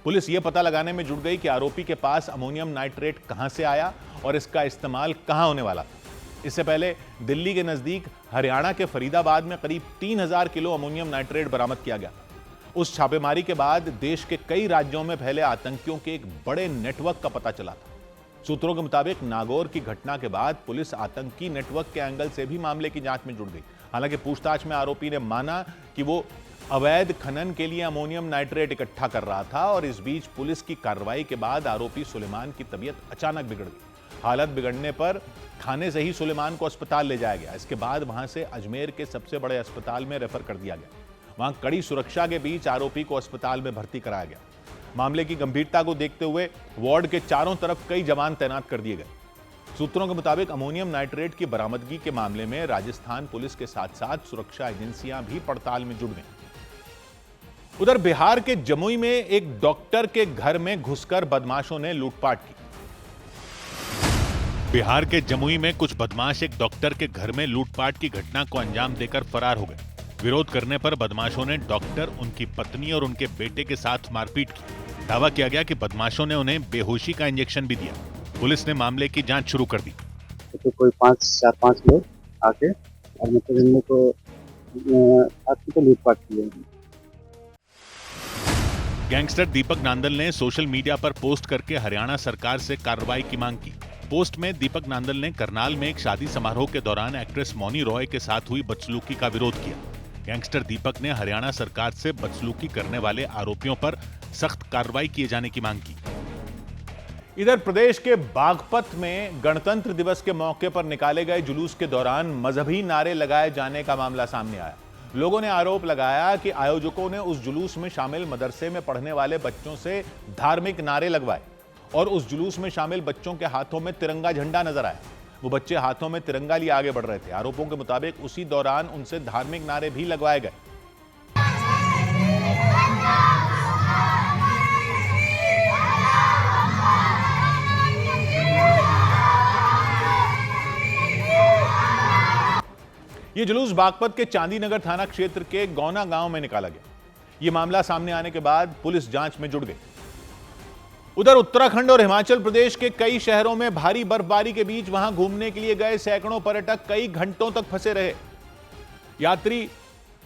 पुलिस ये पता लगाने में जुट गई कि आरोपी के पास अमोनियम नाइट्रेट कहां से आया और इसका इस्तेमाल कहां होने वाला था। इससे पहले दिल्ली के नजदीक हरियाणा के फरीदाबाद में करीब 3,000 किलो अमोनियम नाइट्रेट बरामद किया गया। उस छापेमारी के बाद देश के कई राज्यों में फैले आतंकियों के एक बड़े नेटवर्क का पता चला था। सूत्रों के मुताबिक नागौर की घटना के बाद पुलिस आतंकी नेटवर्क के एंगल से भी मामले की जांच में जुट गई। हालांकि पूछताछ में आरोपी ने माना कि वो अवैध खनन के लिए अमोनियम नाइट्रेट इकट्ठा कर रहा था, और इस बीच पुलिस की कार्रवाई के बाद आरोपी सुलेमान की तबीयत अचानक बिगड़ गई। हालत बिगड़ने पर थाने से ही सुलेमान को अस्पताल ले जाया गया। इसके बाद वहां से अजमेर के सबसे बड़े अस्पताल में रेफर कर दिया गया। वहां कड़ी सुरक्षा के बीच आरोपी को अस्पताल में भर्ती कराया गया। मामले की गंभीरता को देखते हुए वार्ड के चारों तरफ कई जवान तैनात कर दिए गए। सूत्रों के मुताबिक अमोनियम नाइट्रेट की बरामदगी के मामले में राजस्थान पुलिस के साथ साथ सुरक्षा एजेंसियां भी पड़ताल में जुट गई। उधर बिहार के जमुई में एक डॉक्टर के घर में घुसकर बदमाशों ने लूटपाट की। बिहार के जमुई में कुछ बदमाश एक डॉक्टर के घर में लूटपाट की घटना को अंजाम देकर फरार हो गए। विरोध करने पर बदमाशों ने डॉक्टर, उनकी पत्नी और उनके बेटे के साथ मारपीट की। दावा किया गया कि बदमाशों ने उन्हें बेहोशी का इंजेक्शन भी दिया। पुलिस ने मामले की जांच शुरू कर दी। तो कोई 4-5 लोग आके और मतलब इनमें को लूटपाट की। गैंगस्टर दीपक नांदल ने सोशल मीडिया पर पोस्ट करके हरियाणा सरकार से कार्रवाई की मांग की। पोस्ट में दीपक नांदल ने करनाल में एक शादी समारोह के दौरान एक्ट्रेस मौनी रॉय के साथ हुई बदसलूकी का विरोध किया। गैंगस्टर दीपक ने हरियाणा सरकार से बदसलूकी करने वाले आरोपियों पर सख्त कार्रवाई किए जाने की मांग की। इधर प्रदेश के बागपत में गणतंत्र दिवस के मौके पर निकाले गए जुलूस के दौरान मजहबी नारे लगाए जाने का मामला सामने आया। लोगों ने आरोप लगाया कि आयोजकों ने उस जुलूस में शामिल मदरसे में पढ़ने वाले बच्चों से धार्मिक नारे लगवाए और उस जुलूस में शामिल बच्चों के हाथों में तिरंगा झंडा नजर आया। वो बच्चे हाथों में तिरंगा लिए आगे बढ़ रहे थे। आरोपों के मुताबिक उसी दौरान उनसे धार्मिक नारे भी लगवाए गए। ये जुलूस बागपत के चांदीनगर थाना क्षेत्र के गौना गांव में निकाला गया। ये मामला सामने आने के बाद पुलिस जांच में जुट गई। उधर उत्तराखंड और हिमाचल प्रदेश के कई शहरों में भारी बर्फबारी के बीच वहां घूमने के लिए गए सैकड़ों पर्यटक कई घंटों तक फंसे रहे। यात्री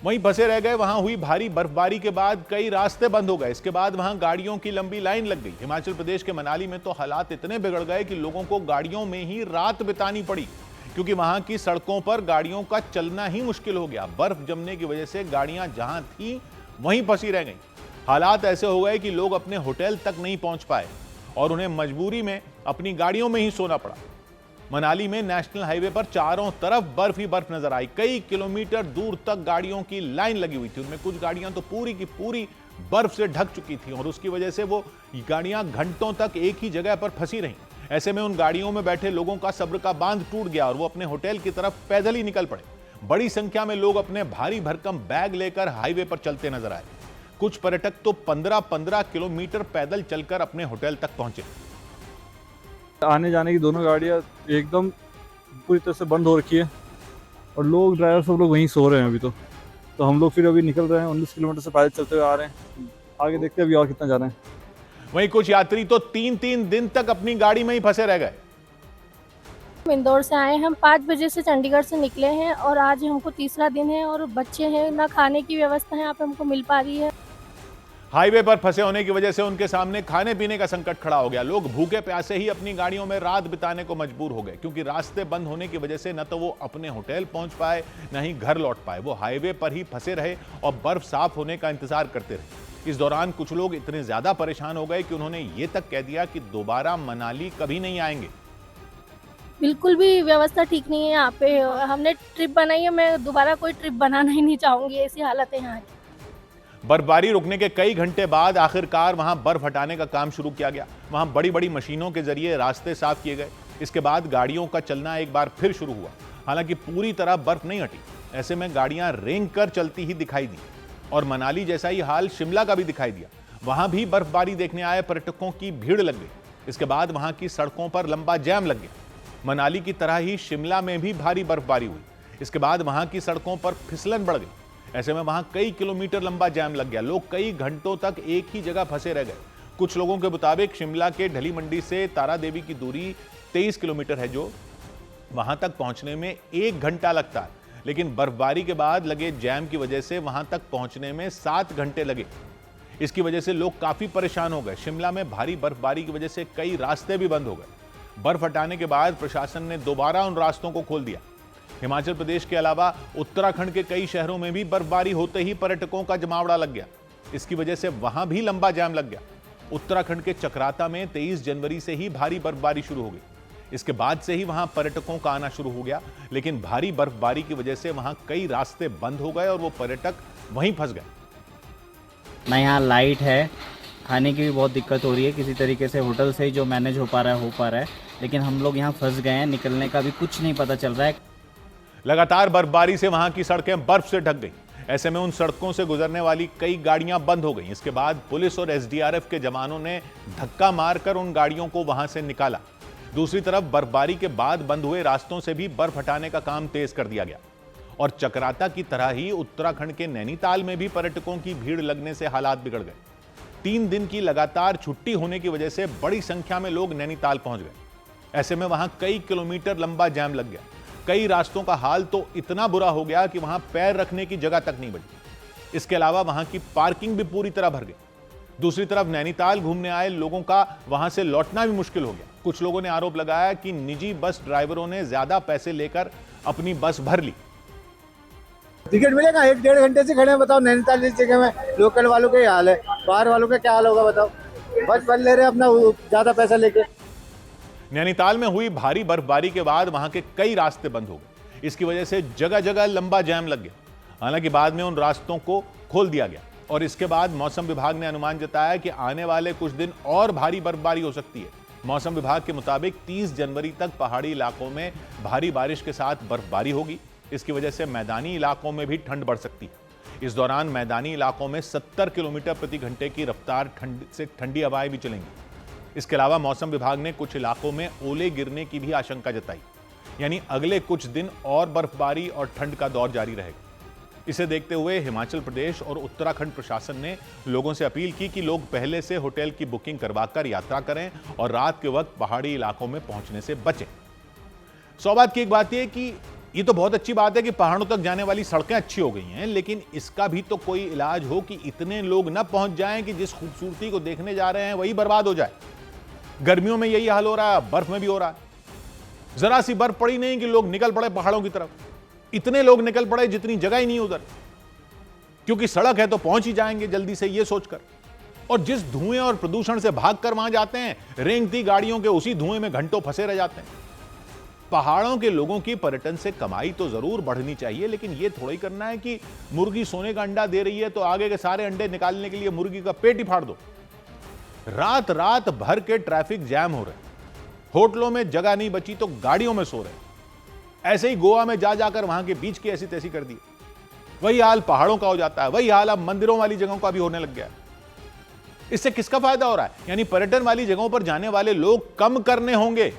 वहीं फंसे रह गए। वहां हुई भारी बर्फबारी के बाद कई रास्ते बंद हो गए। इसके बाद वहां गाड़ियों की लंबी लाइन लग गई। हिमाचल प्रदेश के मनाली में तो हालात इतने बिगड़ गए कि लोगों को गाड़ियों में ही रात बितानी पड़ी, क्योंकि वहां की सड़कों पर गाड़ियों का चलना ही मुश्किल हो गया। बर्फ जमने की वजह से गाड़ियां जहां थी वहीं फंसी रह गईं। हालात ऐसे हो गए कि लोग अपने होटल तक नहीं पहुंच पाए और उन्हें मजबूरी में अपनी गाड़ियों में ही सोना पड़ा। मनाली में नेशनल हाईवे पर चारों तरफ बर्फ ही बर्फ नजर आई। कई किलोमीटर दूर तक गाड़ियों की लाइन लगी हुई थी। उनमें कुछ गाड़ियां तो पूरी की पूरी बर्फ से ढक चुकी थी और उसकी वजह से वो गाड़ियां घंटों तक एक ही जगह पर फंसी रहीं। ऐसे में उन गाड़ियों में बैठे लोगों का सब्र का बांध टूट गया और वो अपने होटल की तरफ पैदल ही निकल पड़े। बड़ी संख्या में लोग अपने भारी भरकम बैग लेकर हाईवे पर चलते नजर आए। कुछ पर्यटक तो 15-15 किलोमीटर पैदल चलकर अपने होटल तक पहुंचे। आने जाने की दोनों गाड़ियां एकदम पूरी तरह से बंद हो रखी है और लोग ड्राइवर सब लोग वहीं सो रहे हैं अभी तो हम लोग फिर अभी निकल रहे हैं। 19 किलोमीटर से पैदल चलते हुए आ रहे हैं। आगे देखते हैं अभी और कितना जा रहे हैं। वहीं कुछ यात्री तो 3-3 दिन तक अपनी गाड़ी में ही फंसे रह गए। इंदौर से आए हम 5 बजे से चंडीगढ़ से निकले हैं और आज हमको तीसरा दिन है और बच्चे हैं, ना खाने की व्यवस्था यहाँ पे हमको मिल पा रही है। हाईवे पर फंसे होने की वजह से उनके सामने खाने पीने का संकट खड़ा हो गया। लोग भूखे प्यासे ही अपनी गाड़ियों में रात बिताने को मजबूर हो गए, क्योंकि रास्ते बंद होने की वजह से न तो वो अपने होटल पहुंच पाए न ही घर लौट पाए। वो हाईवे पर ही फंसे रहे और बर्फ साफ होने का इंतजार करते रहे। इस दौरान कुछ लोग इतने ज्यादा परेशान हो गए कि उन्होंने ये तक कह दिया कि दोबारा मनाली कभी नहीं आएंगे। बिल्कुल भी व्यवस्था ठीक नहीं है यहाँ पे। हमने ट्रिप बनाई है, मैं दोबारा कोई ट्रिप बनाना ही नहीं चाहूंगी। ऐसी हालत है यहाँ की। बर्फबारी रुकने के कई घंटे बाद आखिरकार वहां बर्फ हटाने का काम शुरू किया गया। वहां बड़ी बड़ी मशीनों के जरिए रास्ते साफ किए गए। इसके बाद गाड़ियों का चलना एक बार फिर शुरू हुआ। हालांकि पूरी तरह बर्फ नहीं हटी। ऐसे में गाड़ियां रेंग कर चलती ही दिखाई दी और मनाली जैसा ही हाल शिमला का भी दिखाई दिया। वहां भी बर्फबारी देखने आए पर्यटकों की भीड़ लग गई। इसके बाद वहां की सड़कों पर लंबा जैम लग गया। मनाली की तरह ही शिमला में भी भारी बर्फबारी हुई। इसके बाद वहां की सड़कों पर फिसलन बढ़ गई। ऐसे में वहां कई किलोमीटर लंबा जैम लग गया। लोग कई घंटों तक एक ही जगह फंसे रह गए। कुछ लोगों के मुताबिक शिमला के ढली मंडी से तारा देवी की दूरी 23 किलोमीटर है, जो वहां तक पहुंचने में 1 घंटा लगता है, लेकिन बर्फबारी के बाद लगे जैम की वजह से वहां तक पहुंचने में 7 घंटे लगे। इसकी वजह से लोग काफी परेशान हो गए। शिमला में भारी बर्फबारी की वजह से कई रास्ते भी बंद हो गए। बर्फ हटाने के बाद प्रशासन ने दोबारा उन रास्तों को खोल दिया। हिमाचल प्रदेश के अलावा उत्तराखंड के कई शहरों में भी बर्फबारी होते ही पर्यटकों का जमावड़ा लग गया। इसकी वजह से वहां भी लंबा जाम लग गया। उत्तराखंड के चक्राता में 23 जनवरी से ही भारी बर्फबारी शुरू हो गई। इसके बाद से ही वहां पर्यटकों का आना शुरू हो गया, लेकिन भारी बर्फबारी की वजह से वहां कई रास्ते बंद हो गए और वो पर्यटक वहीं फंस गए। ना यहाँ लाइट है, खाने की भी बहुत दिक्कत हो रही है। किसी तरीके से होटल से ही जो मैनेज हो पा रहा है, लेकिन हम लोग यहाँ फंस गए हैं। निकलने का भी कुछ नहीं पता चल रहा है। लगातार बर्फबारी से वहां की सड़कें बर्फ से ढक गई। ऐसे में उन सड़कों से गुजरने वाली कई गाड़ियां बंद हो गईं। इसके बाद पुलिस और एसडीआरएफ के जवानों ने धक्का मारकर उन गाड़ियों को वहां से निकाला। दूसरी तरफ बर्फबारी के बाद बंद हुए रास्तों से भी बर्फ हटाने का काम तेज कर दिया गया और चक्राता की तरह ही उत्तराखंड के नैनीताल में भी पर्यटकों की भीड़ लगने से हालात बिगड़ गए। 3 दिन की लगातार छुट्टी होने की वजह से बड़ी संख्या में लोग नैनीताल पहुंच गए। ऐसे में वहां कई किलोमीटर लंबा जाम लग गया। कई रास्तों का हाल तो इतना बुरा हो गया कि वहां पैर रखने की जगह तक नहीं बची। इसके अलावा वहां की पार्किंग भी पूरी तरह भर गई। दूसरी तरफ नैनीताल घूमने आए लोगों का वहां से लौटना भी मुश्किल हो गया। कुछ लोगों ने आरोप लगाया कि निजी बस ड्राइवरों ने ज्यादा पैसे लेकर अपनी बस भर ली। टिकट मिलेगा? 1-1.5 घंटे से खड़े हैं, बताओ। नैनीताल जिस जगह में लोकल वालों का ये हाल है, बाहर वालों का क्या हाल होगा बताओ। बस बन ले रहे अपना ज्यादा पैसा लेके। नैनीताल में हुई भारी बर्फबारी के बाद वहां के कई रास्ते बंद हो गए। इसकी वजह से जगह जगह लंबा जाम लग गया। हालांकि बाद में उन रास्तों को खोल दिया गया और इसके बाद मौसम विभाग ने अनुमान जताया कि आने वाले कुछ दिन और भारी बर्फबारी हो सकती है। मौसम विभाग के मुताबिक 30 जनवरी तक पहाड़ी इलाकों में भारी बारिश के साथ बर्फबारी होगी। इसकी वजह से मैदानी इलाकों में भी ठंड बढ़ सकती है। इस दौरान मैदानी इलाकों में 70 किलोमीटर प्रति घंटे की रफ्तार से ठंडी हवाएं भी चलेंगी। इसके अलावा मौसम विभाग ने कुछ इलाकों में ओले गिरने की भी आशंका जताई। यानी अगले कुछ दिन और बर्फबारी और ठंड का दौर जारी रहेगा। इसे देखते हुए हिमाचल प्रदेश और उत्तराखंड प्रशासन ने लोगों से अपील की कि लोग पहले से होटल की बुकिंग करवाकर यात्रा करें और रात के वक्त पहाड़ी इलाकों में पहुंचने से बचें। सौभाग्य की एक बात यह कि ये तो बहुत अच्छी बात है कि पहाड़ों तक जाने वाली सड़कें अच्छी हो गई हैं, लेकिन इसका भी तो कोई इलाज हो कि इतने लोग न पहुंच जाएं कि जिस खूबसूरती को देखने जा रहे हैं वही बर्बाद हो जाए। गर्मियों में यही हाल हो रहा है, बर्फ में भी हो रहा है। जरा सी बर्फ पड़ी नहीं कि लोग निकल पड़े पहाड़ों की तरफ। इतने लोग निकल पड़े जितनी जगह ही नहीं उधर, क्योंकि सड़क है तो पहुंच ही जाएंगे जल्दी से ये सोचकर। और जिस धुएं और प्रदूषण से भागकर वहां जाते हैं, रेंगती गाड़ियों के उसी धुएं में घंटों फंसे रह जाते हैं। पहाड़ों के लोगों की पर्यटन से कमाई तो जरूर बढ़नी चाहिए, लेकिन यह थोड़ा ही करना है कि मुर्गी सोने का अंडा दे रही है तो आगे के सारे अंडे निकालने के लिए मुर्गी का पेट ही फाड़ दो। रात रात भर के ट्रैफिक जैम हो रहे, होटलों में जगह नहीं बची तो गाड़ियों में सो रहे। ऐसे ही गोवा में जा जाकर वहां के बीच की ऐसी तैसी कर दी। वही हाल पहाड़ों का हो जाता है। वही हाल अब मंदिरों वाली जगहों का भी होने लग गया है। इससे किसका फायदा हो रहा है? यानी पर्यटन वाली जगहों पर जाने वाले लोग कम करने होंगे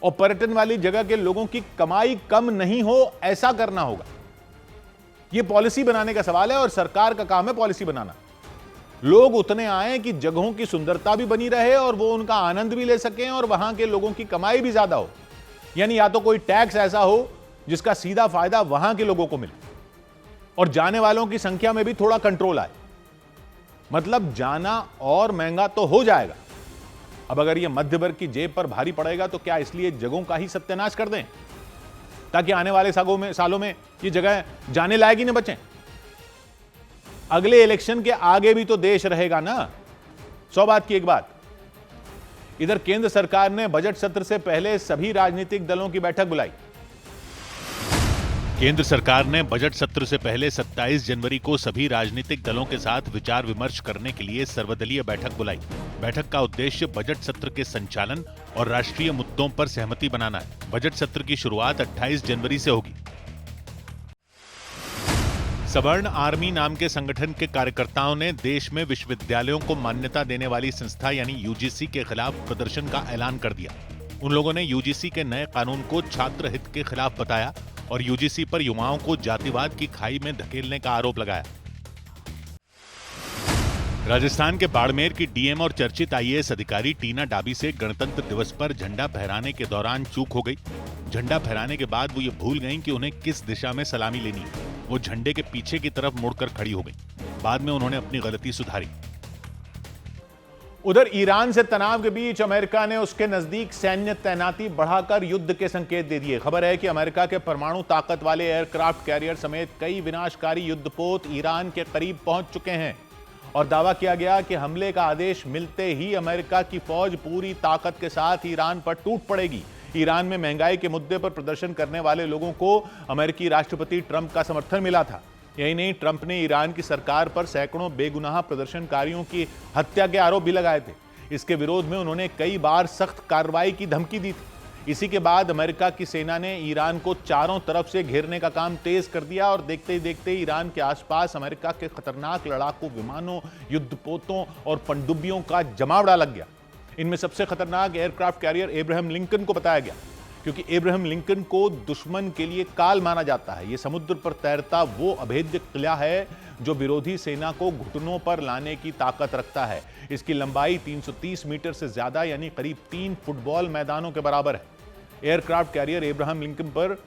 और पर्यटन वाली जगह के लोगों की कमाई कम नहीं हो, ऐसा करना होगा। यह पॉलिसी बनाने का सवाल है और सरकार का काम है पॉलिसी बनाना। लोग उतने आए कि जगहों की सुंदरता भी बनी रहे और वो उनका आनंद भी ले सकें और वहां के लोगों की कमाई भी ज्यादा हो। यानी या तो कोई टैक्स ऐसा हो जिसका सीधा फायदा वहां के लोगों को मिले और जाने वालों की संख्या में भी थोड़ा कंट्रोल आए। मतलब जाना और महंगा तो हो जाएगा। अब अगर यह मध्य वर्ग की जेब पर भारी पड़ेगा तो क्या इसलिए जगहों का ही सत्यानाश कर दें ताकि आने वाले सालों में ये जगह जाने लायक ही न बचें? अगले इलेक्शन के आगे भी तो देश रहेगा ना। सौ बात की एक बात, इधर केंद्र सरकार ने बजट सत्र से पहले सभी राजनीतिक दलों की बैठक बुलाई। केंद्र सरकार ने बजट सत्र से पहले 27 जनवरी को सभी राजनीतिक दलों के साथ विचार विमर्श करने के लिए सर्वदलीय बैठक बुलाई। बैठक का उद्देश्य बजट सत्र के संचालन और राष्ट्रीय मुद्दों पर सहमति बनाना है। बजट सत्र की शुरुआत 28 जनवरी से होगी। सवर्ण आर्मी नाम के संगठन के कार्यकर्ताओं ने देश में विश्वविद्यालयों को मान्यता देने वाली संस्था यानी यूजीसी के खिलाफ प्रदर्शन का ऐलान कर दिया। उन लोगों ने यूजीसी के नए कानून को छात्र हित के खिलाफ बताया और यूजीसी पर युवाओं को जातिवाद की खाई में धकेलने का आरोप लगाया। राजस्थान के बाड़मेर की डीएम और चर्चित आईएएस अधिकारी टीना डाबी से गणतंत्र दिवस पर झंडा फहराने के दौरान चूक हो गई। झंडा फहराने के बाद वो ये भूल गईं कि उन्हें किस दिशा में सलामी लेनी है। वो झंडे के पीछे की तरफ मुड़कर खड़ी हो गई। बाद में उन्होंने अपनी गलती सुधारी। उधर ईरान से तनाव के बीच अमेरिका ने उसके नजदीक सैन्य तैनाती बढ़ाकर युद्ध के संकेत दे दिए। खबर है कि अमेरिका के परमाणु ताकत वाले एयरक्राफ्ट कैरियर समेत कई विनाशकारी युद्धपोत ईरान के करीब पहुंच चुके हैं और दावा किया गया कि हमले का आदेश मिलते ही अमेरिका की फौज पूरी ताकत के साथ ईरान पर टूट पड़ेगी। ईरान में महंगाई के मुद्दे पर प्रदर्शन करने वाले लोगों को अमेरिकी राष्ट्रपति ट्रंप का समर्थन मिला था। यही नहीं, ट्रंप ने ईरान की सरकार पर सैकड़ों बेगुनाह प्रदर्शनकारियों की हत्या के आरोप भी लगाए थे। इसके विरोध में उन्होंने कई बार सख्त कार्रवाई की धमकी दी थी। इसी के बाद अमेरिका की सेना ने ईरान को चारों तरफ से घेरने का काम तेज कर दिया और देखते ही देखते ईरान के आसपास अमेरिका के खतरनाक लड़ाकू विमानों, युद्धपोतों और पनडुब्बियों का जमावड़ा लग गया। इनमें सबसे खतरनाक एयरक्राफ्ट कैरियर एब्राहम लिंकन को बताया गया, क्योंकि एब्राहम लिंकन को दुश्मन के लिए काल माना जाता है। यह समुद्र पर तैरता वो अभेद्य किला है जो विरोधी सेना को घुटनों पर लाने की ताकत रखता है। इसकी लंबाई 330 मीटर से ज्यादा यानी करीब 3 फुटबॉल मैदानों के बराबर है। एयरक्राफ्ट कैरियर एब्राहम लिंकन पर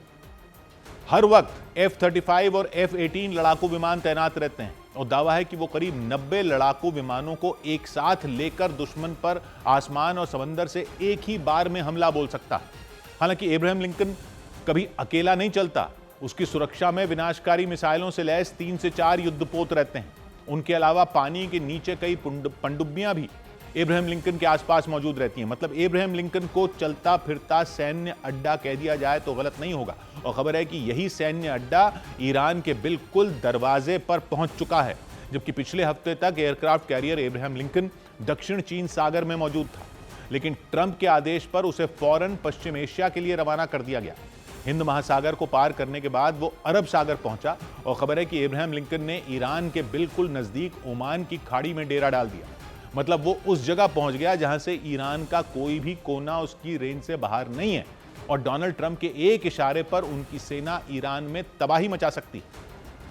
हर वक्त F-35 और F-18 लड़ाकू विमान तैनात रहते हैं और दावा है कि वो करीब 90 लड़ाकू विमानों को एक साथ लेकर दुश्मन पर आसमान और समंदर से एक ही बार में हमला बोल सकता है। हालांकि एब्राहम लिंकन कभी अकेला नहीं चलता, उसकी सुरक्षा में विनाशकारी मिसाइलों से लैस 3 से 4 युद्धपोत रहते हैं। उनके अलावा पानी के नीचे कई पनडुब्बियां भी एब्राहम लिंकन के आसपास मौजूद रहती हैं। मतलब एब्राहम लिंकन को चलता फिरता सैन्य अड्डा कह दिया जाए तो गलत नहीं होगा। और खबर है कि यही सैन्य अड्डा ईरान के बिल्कुल दरवाजे पर पहुंच चुका है, जबकि पिछले हफ्ते तक एयरक्राफ्ट कैरियर एब्राहम लिंकन दक्षिण चीन सागर में मौजूद था, लेकिन ट्रंप के आदेश पर उसे फौरन पश्चिम एशिया के लिए रवाना कर दिया गया। हिंद महासागर को पार करने के बाद वो अरब सागर पहुंचा और खबर है कि एब्राहम लिंकन ने ईरान के बिल्कुल नजदीक ओमान की खाड़ी में डेरा डाल दिया। मतलब वो उस जगह पहुंच गया जहां से ईरान का कोई भी कोना उसकी रेंज से बाहर नहीं है और डोनाल्ड ट्रंप के एक इशारे पर उनकी सेना ईरान में तबाही मचा सकती है,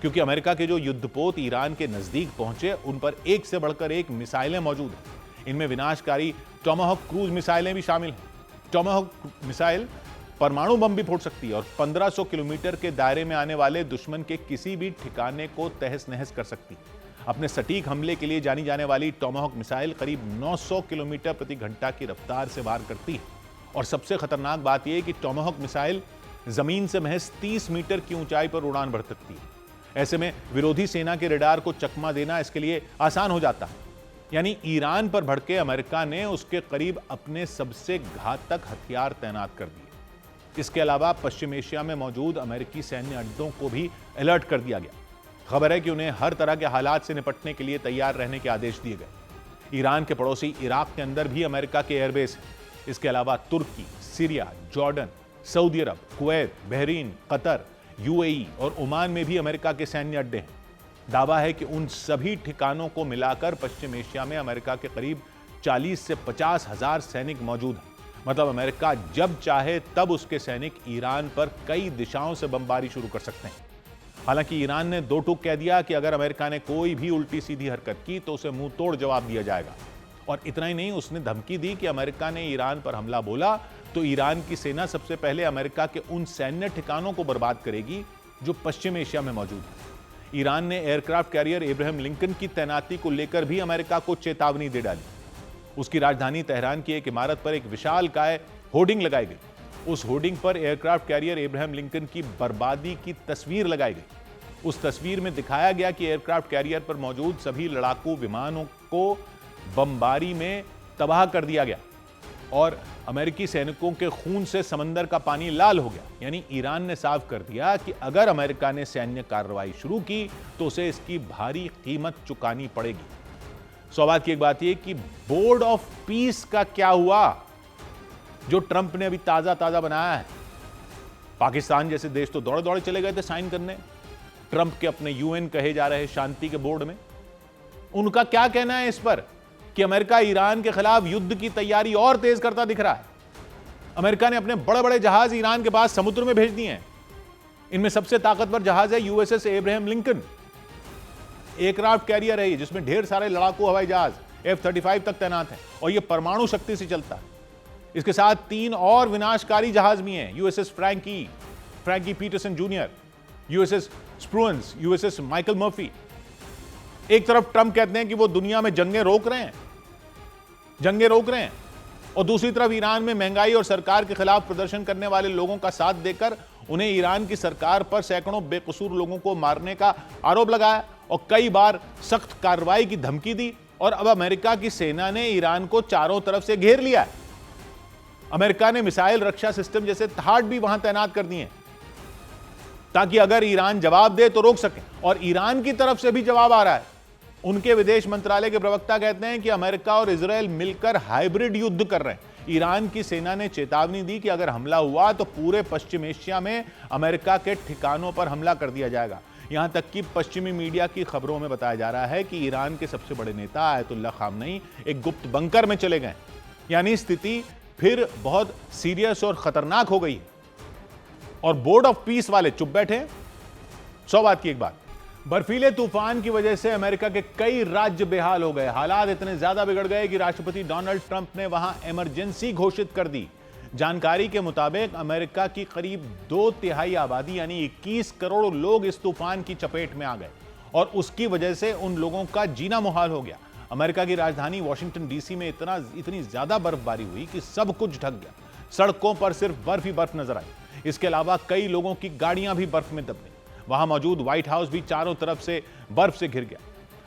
क्योंकि अमेरिका के जो युद्धपोत ईरान के नजदीक पहुंचे उन पर एक से बढ़कर एक मिसाइलें मौजूद हैं। इनमें विनाशकारी टोमाहॉक क्रूज मिसाइलें भी शामिल हैं। टोमाहॉक मिसाइल परमाणु बम भी फोड़ सकती है और 1500 किलोमीटर के दायरे में आने वाले दुश्मन के किसी भी ठिकाने को तहस नहस कर सकती है। अपने सटीक हमले के लिए जानी जाने वाली टोमाहॉक मिसाइल करीब 900 किलोमीटर प्रति घंटा की रफ्तार से वार करती है। और सबसे खतरनाक बात यह है कि टोमाहॉक मिसाइल जमीन से महज 30 मीटर की ऊंचाई पर उड़ान भर सकती है। ऐसे में विरोधी सेना के रडार को चकमा देना इसके लिए आसान हो जाता है। यानी ईरान पर भड़के अमेरिका ने उसके करीब अपने सबसे घातक हथियार तैनात कर दिए। इसके अलावा पश्चिम एशिया में मौजूद अमेरिकी सैन्य अड्डों को भी अलर्ट कर दिया गया। खबर है कि उन्हें हर तरह के हालात से निपटने के लिए तैयार रहने के आदेश दिए गए। ईरान के पड़ोसी इराक के अंदर भी अमेरिका के एयरबेस हैं। इसके अलावा तुर्की, सीरिया, जॉर्डन, सऊदी अरब, कुवैत, बहरीन, कतर, यूएई और ओमान में भी अमेरिका के सैन्य अड्डे हैं। दावा है कि उन सभी ठिकानों को मिलाकर पश्चिम एशिया में अमेरिका के करीब 40 से 50 हजार सैनिक मौजूद हैं। मतलब अमेरिका जब चाहे तब उसके सैनिक ईरान पर कई दिशाओं से बमबारी शुरू कर सकते हैं। हालांकि ईरान ने दो टूक कह दिया कि अगर अमेरिका ने कोई भी उल्टी सीधी हरकत की तो उसे मुंह तोड़ जवाब दिया जाएगा। और इतना ही नहीं, उसने धमकी दी कि अमेरिका ने ईरान पर हमला बोला तो ईरान की सेना सबसे पहले अमेरिका के उन सैन्य ठिकानों को बर्बाद करेगी जो पश्चिम एशिया में मौजूद है। ईरान ने एयरक्राफ्ट कैरियर एब्राहम लिंकन की तैनाती को लेकर भी अमेरिका को चेतावनी दे डाली। उसकी राजधानी तेहरान की एक इमारत पर एक विशालकाय होर्डिंग लगाई गई। उस होर्डिंग पर एयरक्राफ्ट कैरियर एब्राहम लिंकन की बर्बादी की तस्वीर लगाई गई। उस तस्वीर में दिखाया गया कि एयरक्राफ्ट कैरियर पर मौजूद सभी लड़ाकू विमानों को बमबारी में तबाह कर दिया गया और अमेरिकी सैनिकों के खून से समंदर का पानी लाल हो गया। यानी ईरान ने साफ कर दिया कि अगर अमेरिका ने सैन्य कार्रवाई शुरू की तो उसे इसकी भारी कीमत चुकानी पड़ेगी। सौभाग्य की एक बात यह कि बोर्ड ऑफ पीस का क्या हुआ, जो ट्रंप ने अभी ताजा बनाया है। पाकिस्तान जैसे देश तो दौड़े दौड़े चले गए थे साइन करने ट्रंप के अपने यूएन कहे जा रहे शांति के बोर्ड में। उनका क्या कहना है इस पर कि अमेरिका ईरान के खिलाफ युद्ध की तैयारी और तेज करता दिख रहा है। अमेरिका ने अपने बड़े बड़े जहाज ईरान के पास समुद्र में भेज दिए हैं। इनमें सबसे ताकतवर जहाज है USS Abraham Lincoln. Aircraft carrier है जिसमें ढेर सारे लड़ाकू हवाई जहाज F-35 तक तैनात हैं और यह परमाणु शक्ति से चलता है। इसके साथ 3 और विनाशकारी जहाज भी हैं, USS Frankie Peterson junior, USS Spruance, USS Michael Murphy. एक तरफ ट्रंप कहते हैं कि वो दुनिया में जंगें रोक रहे हैं और दूसरी तरफ ईरान में महंगाई और सरकार के खिलाफ प्रदर्शन करने वाले लोगों का साथ देकर उन्हें ईरान की सरकार पर सैकड़ों बेकसूर लोगों को मारने का आरोप लगाया और कई बार सख्त कार्रवाई की धमकी दी। और अब अमेरिका की सेना ने ईरान को चारों तरफ से घेर लिया है। अमेरिका ने मिसाइल रक्षा सिस्टम जैसे थाड भी वहां तैनात कर दिए ताकि अगर ईरान जवाब दे तो रोक सके। और ईरान की तरफ से भी जवाब आ रहा है। उनके विदेश मंत्रालय के प्रवक्ता कहते हैं कि अमेरिका और इजरायल मिलकर हाइब्रिड युद्ध कर रहे हैं। ईरान की सेना ने चेतावनी दी कि अगर हमला हुआ तो पूरे पश्चिम एशिया में अमेरिका के ठिकानों पर हमला कर दिया जाएगा। यहां तक कि पश्चिमी मीडिया की खबरों में बताया जा रहा है कि ईरान के सबसे बड़े नेता आयतुल्ला खामनेई एक गुप्त बंकर में चले गए। यानी स्थिति फिर बहुत सीरियस और खतरनाक हो गई और बोर्ड ऑफ पीस वाले चुप बैठे। 100 बात की एक बात, बर्फीले तूफान की वजह से अमेरिका के कई राज्य बेहाल हो गए। हालात इतने ज्यादा बिगड़ गए कि राष्ट्रपति डोनाल्ड ट्रंप ने वहां इमरजेंसी घोषित कर दी। जानकारी के मुताबिक अमेरिका की करीब 2/3 आबादी यानी 21 करोड़ लोग इस तूफान की चपेट में आ गए और उसकी वजह से उन लोगों का जीना मुहाल हो गया। अमेरिका की राजधानी वॉशिंगटन डीसी में इतनी ज्यादा बर्फबारी हुई कि सब कुछ ढक गया। सड़कों पर सिर्फ बर्फ ही बर्फ नजर आई। इसके अलावा कई लोगों की गाड़ियां भी बर्फ में दब गई। वहां मौजूद व्हाइट हाउस भी चारों तरफ से बर्फ से घिर गया।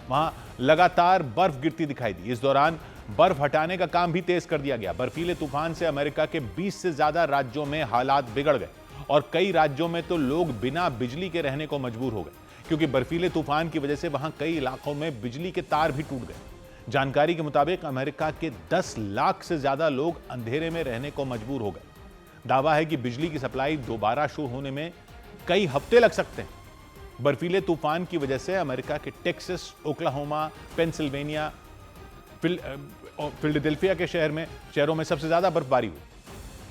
वहां लगातार बर्फ गिरती दिखाई दी। इस दौरान बर्फ हटाने का काम भी तेज कर दिया गया। बर्फीले तूफान से अमेरिका के 20 से ज्यादा राज्यों में हालात बिगड़ गए और कई राज्यों में तो लोग बिना बिजली के रहने को मजबूर हो गए, क्योंकि बर्फीले तूफान की वजह से वहां कई इलाकों में बिजली के तार भी टूट गए। जानकारी के मुताबिक अमेरिका के 10 लाख से ज्यादा लोग अंधेरे में रहने को मजबूर हो गए। दावा है कि बिजली की सप्लाई दोबारा शुरू होने में कई हफ्ते लग सकते हैं। बर्फीले तूफान की वजह से अमेरिका के टेक्सास, ओक्लाहोमा, पेंसिल्वेनिया, फिलाडेल्फिया के शहरों में सबसे ज्यादा बर्फबारी हुई।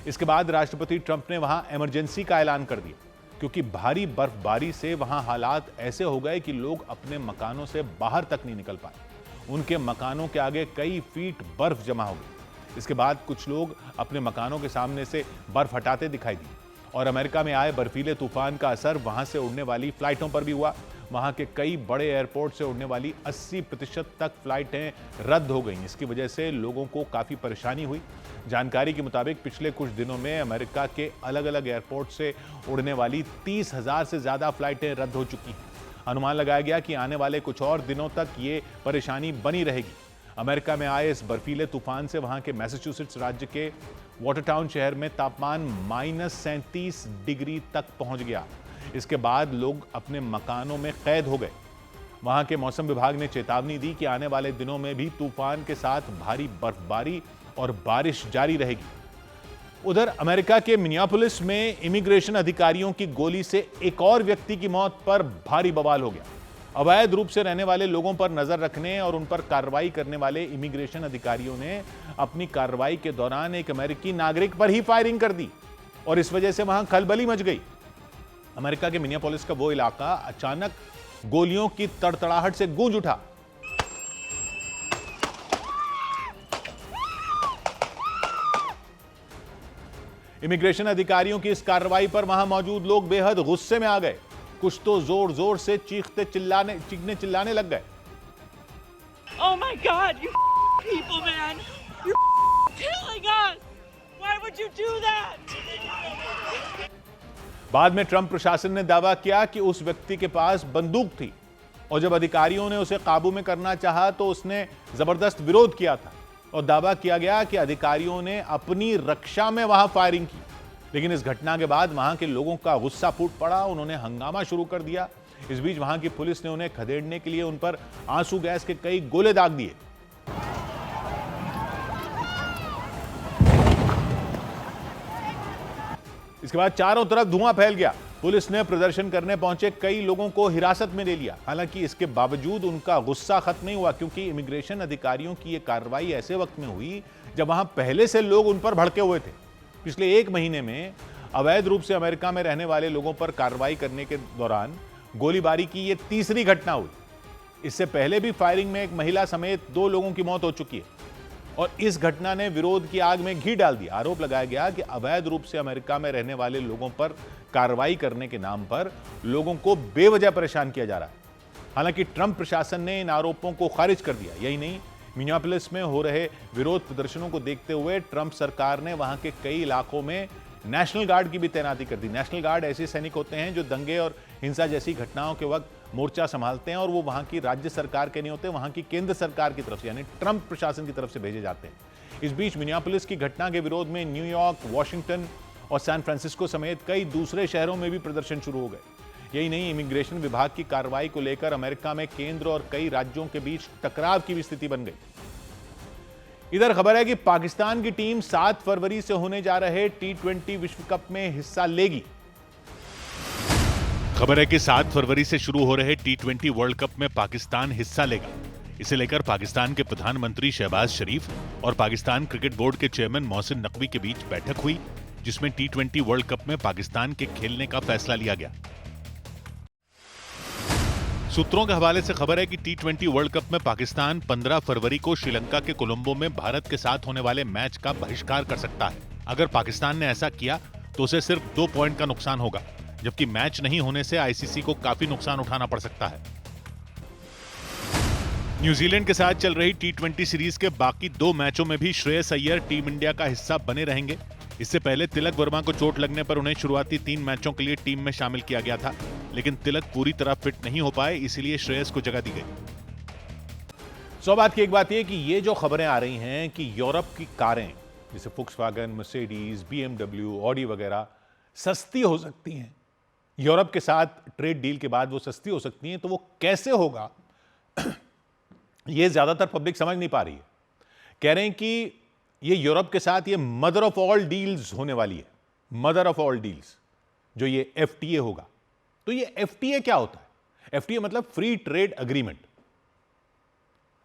इसके बाद राष्ट्रपति ट्रंप ने वहां इमरजेंसी का ऐलान कर दिया, क्योंकि भारी बर्फबारी से वहां हालात ऐसे हो गए कि लोग अपने मकानों से बाहर तक नहीं निकल पाए। उनके मकानों के आगे कई फीट बर्फ जमा हो गई। इसके बाद कुछ लोग अपने मकानों के सामने से बर्फ हटाते दिखाई दी। और अमेरिका में आए बर्फीले तूफान का असर वहां से उड़ने वाली फ्लाइटों पर भी हुआ। वहां के कई बड़े एयरपोर्ट से उड़ने वाली 80% तक फ्लाइटें रद्द हो गईं। इसकी वजह से लोगों को काफ़ी परेशानी हुई। जानकारी के मुताबिक पिछले कुछ दिनों में अमेरिका के अलग अलग एयरपोर्ट से उड़ने वाली 30,000 से ज़्यादा फ्लाइटें रद्द हो चुकी हैं। अनुमान लगाया गया कि आने वाले कुछ और दिनों तक ये परेशानी बनी रहेगी। अमेरिका में आए इस बर्फीले तूफान से वहां के मैसाचुसेट्स राज्य के वाटरटाउन शहर में तापमान -37 डिग्री तक पहुंच गया। इसके बाद लोग अपने मकानों में कैद हो गए। वहां के मौसम विभाग ने चेतावनी दी कि आने वाले दिनों में भी तूफान के साथ भारी बर्फबारी और बारिश जारी रहेगी। उधर अमेरिका के मिनियापोलिस में इमिग्रेशन अधिकारियों की गोली से एक और व्यक्ति की मौत पर भारी बवाल हो गया। अवैध रूप से रहने वाले लोगों पर नजर रखने और उन पर कार्रवाई करने वाले इमिग्रेशन अधिकारियों ने अपनी कार्रवाई के दौरान एक अमेरिकी नागरिक पर ही फायरिंग कर दी और इस वजह से वहां खलबली मच गई। अमेरिका के मिनियापोलिस का वो इलाका अचानक गोलियों की तड़तड़ाहट से गूंज उठा। इमिग्रेशन अधिकारियों की इस कार्रवाई पर वहां मौजूद लोग बेहद गुस्से में आ गए। कुछ तो जोर जोर से चीखने चिल्लाने लग गए। Oh my God, you people, man! You're killing us! Why would you do that? बाद में ट्रंप प्रशासन ने दावा किया कि उस व्यक्ति के पास बंदूक थी और जब अधिकारियों ने उसे काबू में करना चाहा तो उसने जबरदस्त विरोध किया था और दावा किया गया कि अधिकारियों ने अपनी रक्षा में वहां फायरिंग की। लेकिन इस घटना के बाद वहां के लोगों का गुस्सा फूट पड़ा। उन्होंने हंगामा शुरू कर दिया। इस बीच वहां की पुलिस ने उन्हें खदेड़ने के लिए उन पर आंसू गैस के कई गोले दाग दिए। इसके बाद चारों तरफ धुआं फैल गया। पुलिस ने प्रदर्शन करने पहुंचे कई लोगों को हिरासत में ले लिया। हालांकि इसके बावजूद उनका गुस्सा खत्म नहीं हुआ, क्योंकि इमिग्रेशन अधिकारियों की यह कार्रवाई ऐसे वक्त में हुई जब वहां पहले से लोग उन पर भड़के हुए थे। पिछले एक महीने में अवैध रूप से अमेरिका में रहने वाले लोगों पर कार्रवाई करने के दौरान गोलीबारी की यह तीसरी घटना हुई। इससे पहले भी फायरिंग में एक महिला समेत 2 लोगों की मौत हो चुकी है और इस घटना ने विरोध की आग में घी डाल दिया। आरोप लगाया गया कि अवैध रूप से अमेरिका में रहने वाले लोगों पर कार्रवाई करने के नाम पर लोगों को बेवजह परेशान किया जा रहा है। हालांकि ट्रंप प्रशासन ने इन आरोपों को खारिज कर दिया। यही नहीं, मिनियापोलिस में हो रहे विरोध प्रदर्शनों को देखते हुए ट्रंप सरकार ने वहां के कई इलाकों में नेशनल गार्ड की भी तैनाती कर दी। नेशनल गार्ड ऐसे सैनिक होते हैं जो दंगे और हिंसा जैसी घटनाओं के वक्त मोर्चा संभालते हैं और वो वहां की राज्य सरकार के नहीं होते, वहां की केंद्र सरकार की तरफ से यानी ट्रंप प्रशासन की तरफ से भेजे जाते हैं। इस बीच मिनियापोलिस की घटना के विरोध में न्यूयॉर्क, वॉशिंगटन और सैन फ्रांसिस्को समेत कई दूसरे शहरों में भी प्रदर्शन शुरू हो गए। यही नहीं, इमिग्रेशन विभाग की कार्रवाई को लेकर अमेरिका में केंद्र और कई राज्यों के बीच टकराव की भी स्थिति बन गई। इधर खबर है कि पाकिस्तान की टीम 7 फरवरी से होने जा रहे T20 विश्व कप में हिस्सा लेगी। खबर है कि 7 फरवरी से शुरू हो रहे T20 वर्ल्ड कप में पाकिस्तान हिस्सा लेगा। इसे लेकर पाकिस्तान के प्रधानमंत्री शहबाज शरीफ और पाकिस्तान क्रिकेट बोर्ड के चेयरमैन मोहसिन नकवी के बीच बैठक हुई, जिसमें T20 वर्ल्ड कप में पाकिस्तान के खेलने का फैसला लिया गया। सूत्रों के हवाले से खबर है कि T20 वर्ल्ड कप में पाकिस्तान 15 फरवरी को श्रीलंका के कोलंबो में भारत के साथ होने वाले मैच का बहिष्कार कर सकता है। अगर पाकिस्तान ने ऐसा किया तो उसे सिर्फ 2 पॉइंट का नुकसान होगा, जबकि मैच नहीं होने से आईसीसी को काफी नुकसान उठाना पड़ सकता है। न्यूजीलैंड के साथ चल रही T20 सीरीज के बाकी 2 मैचों में भी श्रेयस अय्यर टीम इंडिया का हिस्सा बने रहेंगे। इससे पहले तिलक वर्मा को चोट लगने पर उन्हें शुरुआती 3 मैचों के लिए टीम में शामिल किया गया था, लेकिन तिलक पूरी तरह फिट नहीं हो पाए, इसीलिए श्रेयस को जगह दी गई। सौ बात की एक बात यह कि ये जो खबरें आ रही हैं कि यूरोप की कारें जैसे फोक्सवैगन, मर्सिडीज, BMW, ऑडी वगैरह सस्ती हो सकती हैं, यूरोप के साथ ट्रेड डील के बाद वो सस्ती हो सकती हैं, तो वो कैसे होगा ये ज्यादातर पब्लिक समझ नहीं पा रही है। कह रहे हैं कि ये यूरोप के साथ ये मदर ऑफ ऑल डील्स होने वाली है, मदर ऑफ ऑल डील्स, जो ये FTA होगा। तो ये FTA क्या होता है? FTA मतलब फ्री ट्रेड एग्रीमेंट।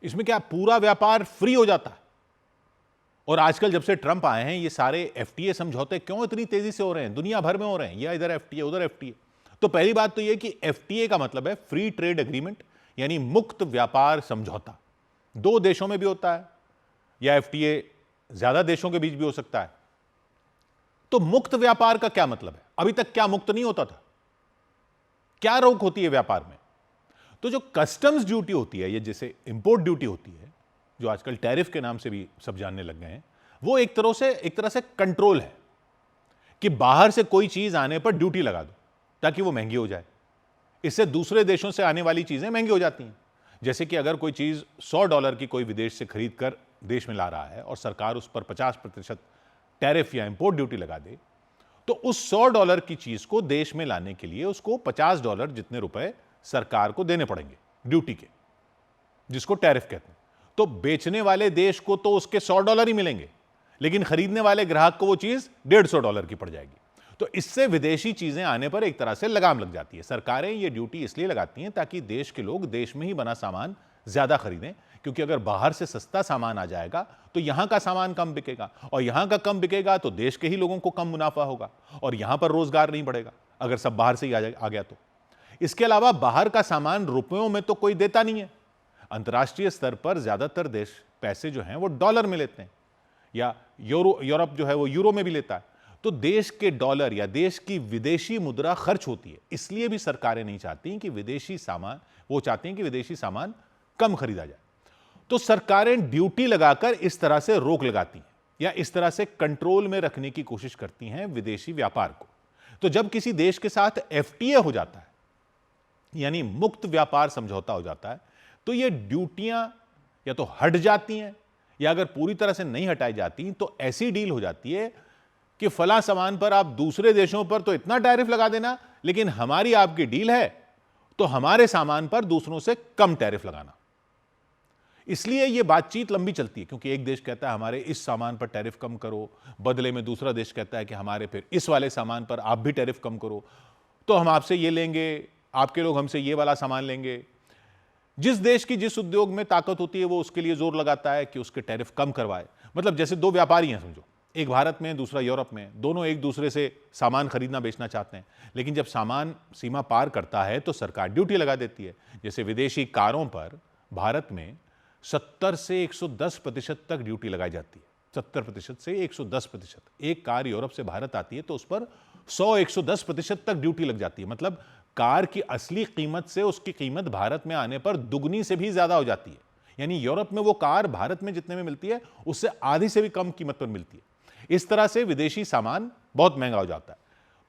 इसमें क्या पूरा व्यापार फ्री हो जाता है? और आजकल जब से ट्रंप आए हैं ये सारे FTA समझौते क्यों इतनी तेजी से हो रहे हैं? दुनिया भर में हो रहे हैं, या इधर FTA उधर FTA। तो पहली बात तो यह कि FTA का मतलब है फ्री ट्रेड एग्रीमेंट, यानी मुक्त व्यापार समझौता। 2 देशों में भी होता है, या FTA ज्यादा देशों के बीच भी हो सकता है। तो मुक्त व्यापार का क्या मतलब है? अभी तक क्या मुक्त नहीं होता था? क्या रोक होती है व्यापार में? तो जो कस्टम्स ड्यूटी होती है, ये जैसे इंपोर्ट ड्यूटी होती है, जो आजकल टैरिफ के नाम से भी सब जानने लग गए हैं, वो एक तरह से कंट्रोल है कि बाहर से कोई चीज आने पर ड्यूटी लगा दो ताकि वो महंगी हो जाए। इससे दूसरे देशों से आने वाली चीजें महंगी हो जाती हैं। जैसे कि अगर कोई चीज $100 की कोई विदेश से खरीद कर देश में ला रहा है और सरकार उस पर 50% टैरिफ या इंपोर्ट ड्यूटी लगा दे, तो उस $100 की चीज को देश में लाने के लिए उसको $50 जितने रुपए सरकार को देने पड़ेंगे ड्यूटी के, जिसको टैरिफ कहते हैं। तो बेचने वाले देश को तो उसके $100 ही मिलेंगे, लेकिन खरीदने वाले ग्राहक को वो चीज $150 की पड़ जाएगी। तो इससे विदेशी चीजें आने पर एक तरह से लगाम लग जाती है। सरकारें ये ड्यूटी इसलिए लगाती हैं ताकि देश के लोग देश में ही बना सामान ज्यादा खरीदें, क्योंकि अगर बाहर से सस्ता सामान आ जाएगा तो यहां का सामान कम बिकेगा, और यहां का कम बिकेगा तो देश के ही लोगों को कम मुनाफा होगा, और यहां पर रोजगार नहीं बढ़ेगा अगर सब बाहर से ही आ गया तो। इसके अलावा बाहर का सामान रुपयों में तो कोई देता नहीं है। अंतर्राष्ट्रीय स्तर पर ज्यादातर देश पैसे जो हैं वो डॉलर में लेते हैं, या यूरोप जो है वो यूरो में भी लेता है। तो देश के डॉलर या देश की विदेशी मुद्रा खर्च होती है, इसलिए भी सरकारें नहीं चाहती कि विदेशी सामान, वो चाहती हैं कि विदेशी सामान कम खरीदा जाए। तो सरकारें ड्यूटी लगाकर इस तरह से रोक लगाती हैं, या इस तरह से कंट्रोल में रखने की कोशिश करती हैं विदेशी व्यापार को। तो जब किसी देश के साथ FTA हो जाता है, यानी मुक्त व्यापार समझौता हो जाता है, तो ये ड्यूटियां या तो हट जाती हैं, या अगर पूरी तरह से नहीं हटाई जाती तो ऐसी डील हो जाती है कि फला सामान पर आप दूसरे देशों पर तो इतना टैरिफ लगा देना, लेकिन हमारी आपकी डील है तो हमारे सामान पर दूसरों से कम टैरिफ लगाना। इसलिए यह बातचीत लंबी चलती है, क्योंकि एक देश कहता है हमारे इस सामान पर टैरिफ कम करो, बदले में दूसरा देश कहता है कि हमारे फिर इस वाले सामान पर आप भी टैरिफ कम करो, तो हम आपसे ये लेंगे, आपके लोग हमसे ये वाला सामान लेंगे। जिस देश की जिस उद्योग में ताकत होती है वो उसके लिए जोर लगाता है कि उसके टैरिफ कम करवाए। मतलब जैसे 2 व्यापारी हैं समझो, एक भारत में दूसरा यूरोप में, दोनों एक दूसरे से सामान खरीदना बेचना चाहते हैं, लेकिन जब सामान सीमा पार करता है तो सरकार ड्यूटी लगा देती है। जैसे विदेशी कारों पर भारत में 70 से 110% तक ड्यूटी लगाई जाती है, 70% से 110%। एक कार यूरोप से भारत आती है तो उस पर 100-110% तक ड्यूटी लग जाती है। मतलब कार की असली कीमत से उसकी कीमत भारत में आने पर दुगनी से भी ज्यादा हो जाती है। यानी यूरोप में वो कार भारत में जितने में मिलती है उससे आधी से भी कम कीमत पर मिलती है। इस तरह से विदेशी सामान बहुत महंगा हो जाता है।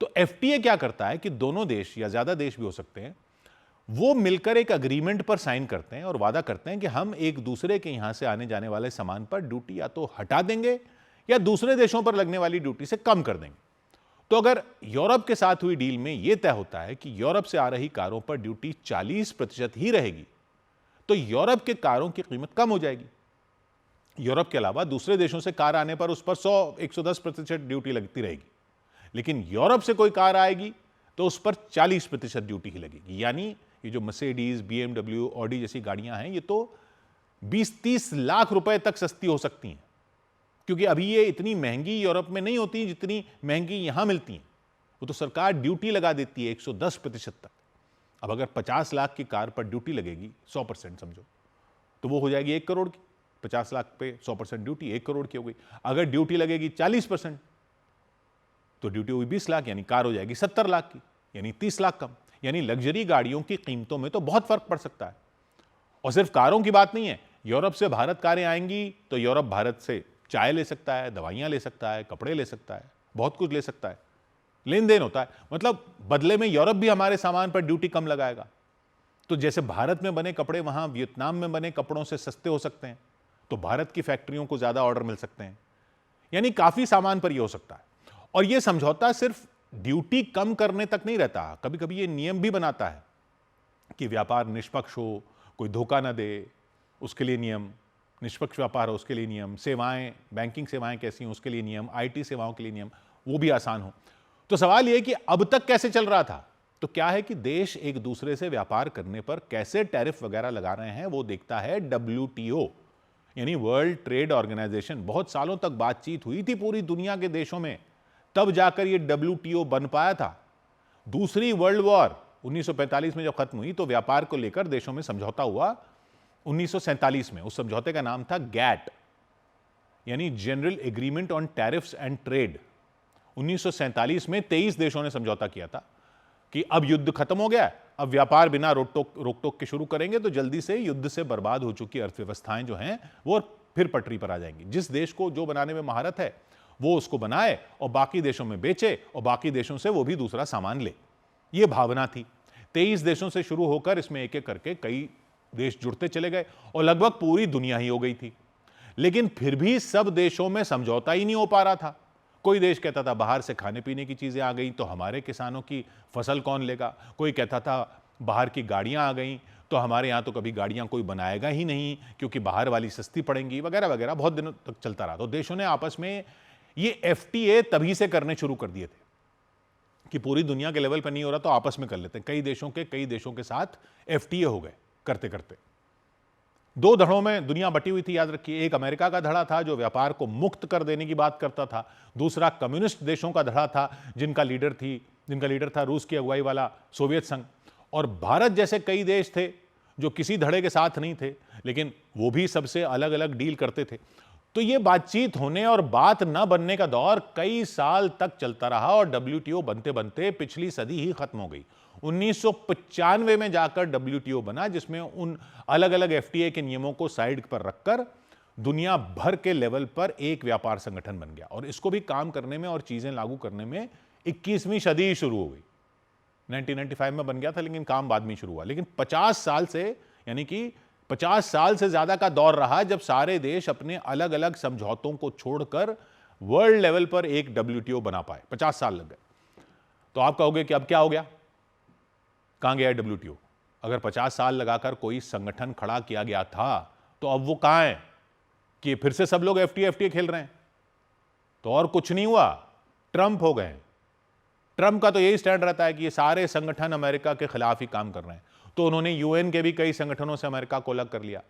तो FTA क्या करता है कि दोनों देश या ज्यादा देश भी हो सकते हैं, वो मिलकर एक अग्रीमेंट पर साइन करते हैं और वादा करते हैं कि हम एक दूसरे के यहां से आने जाने वाले सामान पर ड्यूटी या तो हटा देंगे या दूसरे देशों पर लगने वाली ड्यूटी से कम कर देंगे। तो अगर यूरोप के साथ हुई डील में यह तय होता है कि यूरोप से आ रही कारों पर ड्यूटी 40% ही रहेगी, तो यूरोप के कारों की कीमत कम हो जाएगी। यूरोप के अलावा दूसरे देशों से कार आने पर उस पर 100-110% ड्यूटी लगती रहेगी, लेकिन यूरोप से कोई कार आएगी तो उस पर 40% ड्यूटी ही लगेगी। यानी ये जो मर्सिडीज, BMW, ऑडी जैसी गाड़ियां हैं, ये तो 20-30 लाख रुपए तक सस्ती हो सकती हैं, क्योंकि अभी ये इतनी महंगी यूरोप में नहीं होती जितनी महंगी यहां मिलती हैं। वो तो सरकार ड्यूटी लगा देती है 110% तक। अब अगर 50 लाख की कार पर ड्यूटी लगेगी 100% समझो, तो वो हो जाएगी 1 करोड़ की। 50 लाख पे 100% ड्यूटी 1 करोड़ की हो गई। अगर ड्यूटी लगेगी 40% तो ड्यूटी हुई 20 लाख, यानी कार हो जाएगी 70 लाख की, यानी 30 लाख कम। यानी लग्जरी गाड़ियों की कीमतों में तो बहुत फर्क पड़ सकता है। और सिर्फ कारों की बात नहीं है, यूरोप से भारत कारें आएंगी तो यूरोप भारत से चाय ले सकता है, दवाइयाँ ले सकता है, कपड़े ले सकता है, बहुत कुछ ले सकता है, लेन देन होता है। मतलब बदले में यूरोप भी हमारे सामान पर ड्यूटी कम लगाएगा। तो जैसे भारत में बने कपड़े वहाँ वियतनाम में बने कपड़ों से सस्ते हो सकते हैं, तो भारत की फैक्ट्रियों को ज़्यादा ऑर्डर मिल सकते हैं। यानी काफ़ी सामान पर यह हो सकता है। और यह समझौता सिर्फ ड्यूटी कम करने तक नहीं रहता, कभी कभी ये नियम भी बनाता है कि व्यापार निष्पक्ष हो, कोई धोखा ना दे, उसके लिए नियम, निष्पक्ष व्यापार हो उसके लिए नियम, सेवाएं, बैंकिंग सेवाएं कैसी हों उसके लिए नियम, आईटी सेवाओं के लिए नियम, वो भी आसान हो। तो सवाल यह कि अब तक कैसे चल रहा था? तो क्या है कि देश एक दूसरे से व्यापार करने पर कैसे टैरिफ वगैरह लगा रहे हैं वो देखता है WTO, यानी वर्ल्ड ट्रेड ऑर्गेनाइजेशन। बहुत सालों तक बातचीत हुई थी पूरी दुनिया के देशों में, तब जाकर ये WTO बन पाया था। दूसरी वर्ल्ड वॉर 1945 में जब खत्म हुई तो व्यापार को लेकर देशों में समझौता हुआ 1947 में। उस समझौते का नाम था GATT, यानी general agreement on tariffs and trade. 1947 में 23 देशों ने समझौता किया था कि अब युद्ध खत्म हो गया, अब व्यापार बिना रोक टोक के शुरू करेंगे तो जल्दी से युद्ध से बर्बाद हो चुकी अर्थव्यवस्थाएं जो हैं वो फिर पटरी पर आ जाएंगी। जिस देश को जो बनाने में महारत है वो उसको बनाए और बाकी देशों में बेचे और बाकी देशों से वो भी दूसरा सामान ले, ये भावना थी। 23 देशों से शुरू होकर इसमें एक एक करके कई देश जुड़ते चले गए और लगभग पूरी दुनिया ही हो गई थी। लेकिन फिर भी सब देशों में समझौता ही नहीं हो पा रहा था। कोई देश कहता था बाहर से खाने पीने की चीजें आ गई तो हमारे किसानों की फसल कौन लेगा, कोई कहता था बाहर की गाड़ियां आ गई तो हमारे यहां तो कभी गाड़ियां कोई बनाएगा ही नहीं क्योंकि बाहर वाली सस्ती पड़ेंगी, वगैरह वगैरह। बहुत दिनों तक चलता रहा। तो देशों ने आपस में ये FTA तभी से करने शुरू कर दिए थे कि पूरी दुनिया के लेवल पर नहीं हो रहा तो आपस में कर लेते हैं। कई देशों के साथ FTA हो गए करते करते। दो धड़ों में दुनिया बटी हुई थी, याद रखिए। एक अमेरिका का धड़ा था जो व्यापार को मुक्त कर देने की बात करता था, दूसरा कम्युनिस्ट देशों का धड़ा था जिनका लीडर था रूस की अगुवाई वाला सोवियत संघ। और भारत जैसे कई देश थे जो किसी धड़े के साथ नहीं थे लेकिन वो भी सबसे अलग अलग डील करते थे। तो ये बातचीत होने और बात न बनने का दौर कई साल तक चलता रहा और WTO बनते बनते पिछली सदी ही खत्म हो गई। 1995 में जाकर WTO बना, जिसमें उन अलग अलग FTA के नियमों को साइड पर रखकर दुनिया भर के लेवल पर एक व्यापार संगठन बन गया। और इसको भी काम करने में और चीजें लागू करने में 21वीं सदी शुरू हो गई। 1995 में बन गया था लेकिन काम बाद में शुरू हुआ। लेकिन 50 साल से, यानी कि 50 साल से ज्यादा का दौर रहा जब सारे देश अपने अलग अलग समझौतों को छोड़कर वर्ल्ड लेवल पर एक WTO बना पाए। 50 साल लग गए। तो आप कहोगे कि अब क्या हो गया, कहां गया WTO? अगर 50 साल लगाकर कोई संगठन खड़ा किया गया था तो अब वो कहां है कि फिर से सब लोग FTA खेल रहे हैं? तो और कुछ नहीं हुआ, ट्रंप हो गए। ट्रंप का तो यही स्टैंड रहता है कि ये सारे संगठन अमेरिका के खिलाफ ही काम कर रहे हैं। तो उन्होंने UN के भी कई संगठनों से अमेरिका को अलग कर लिया।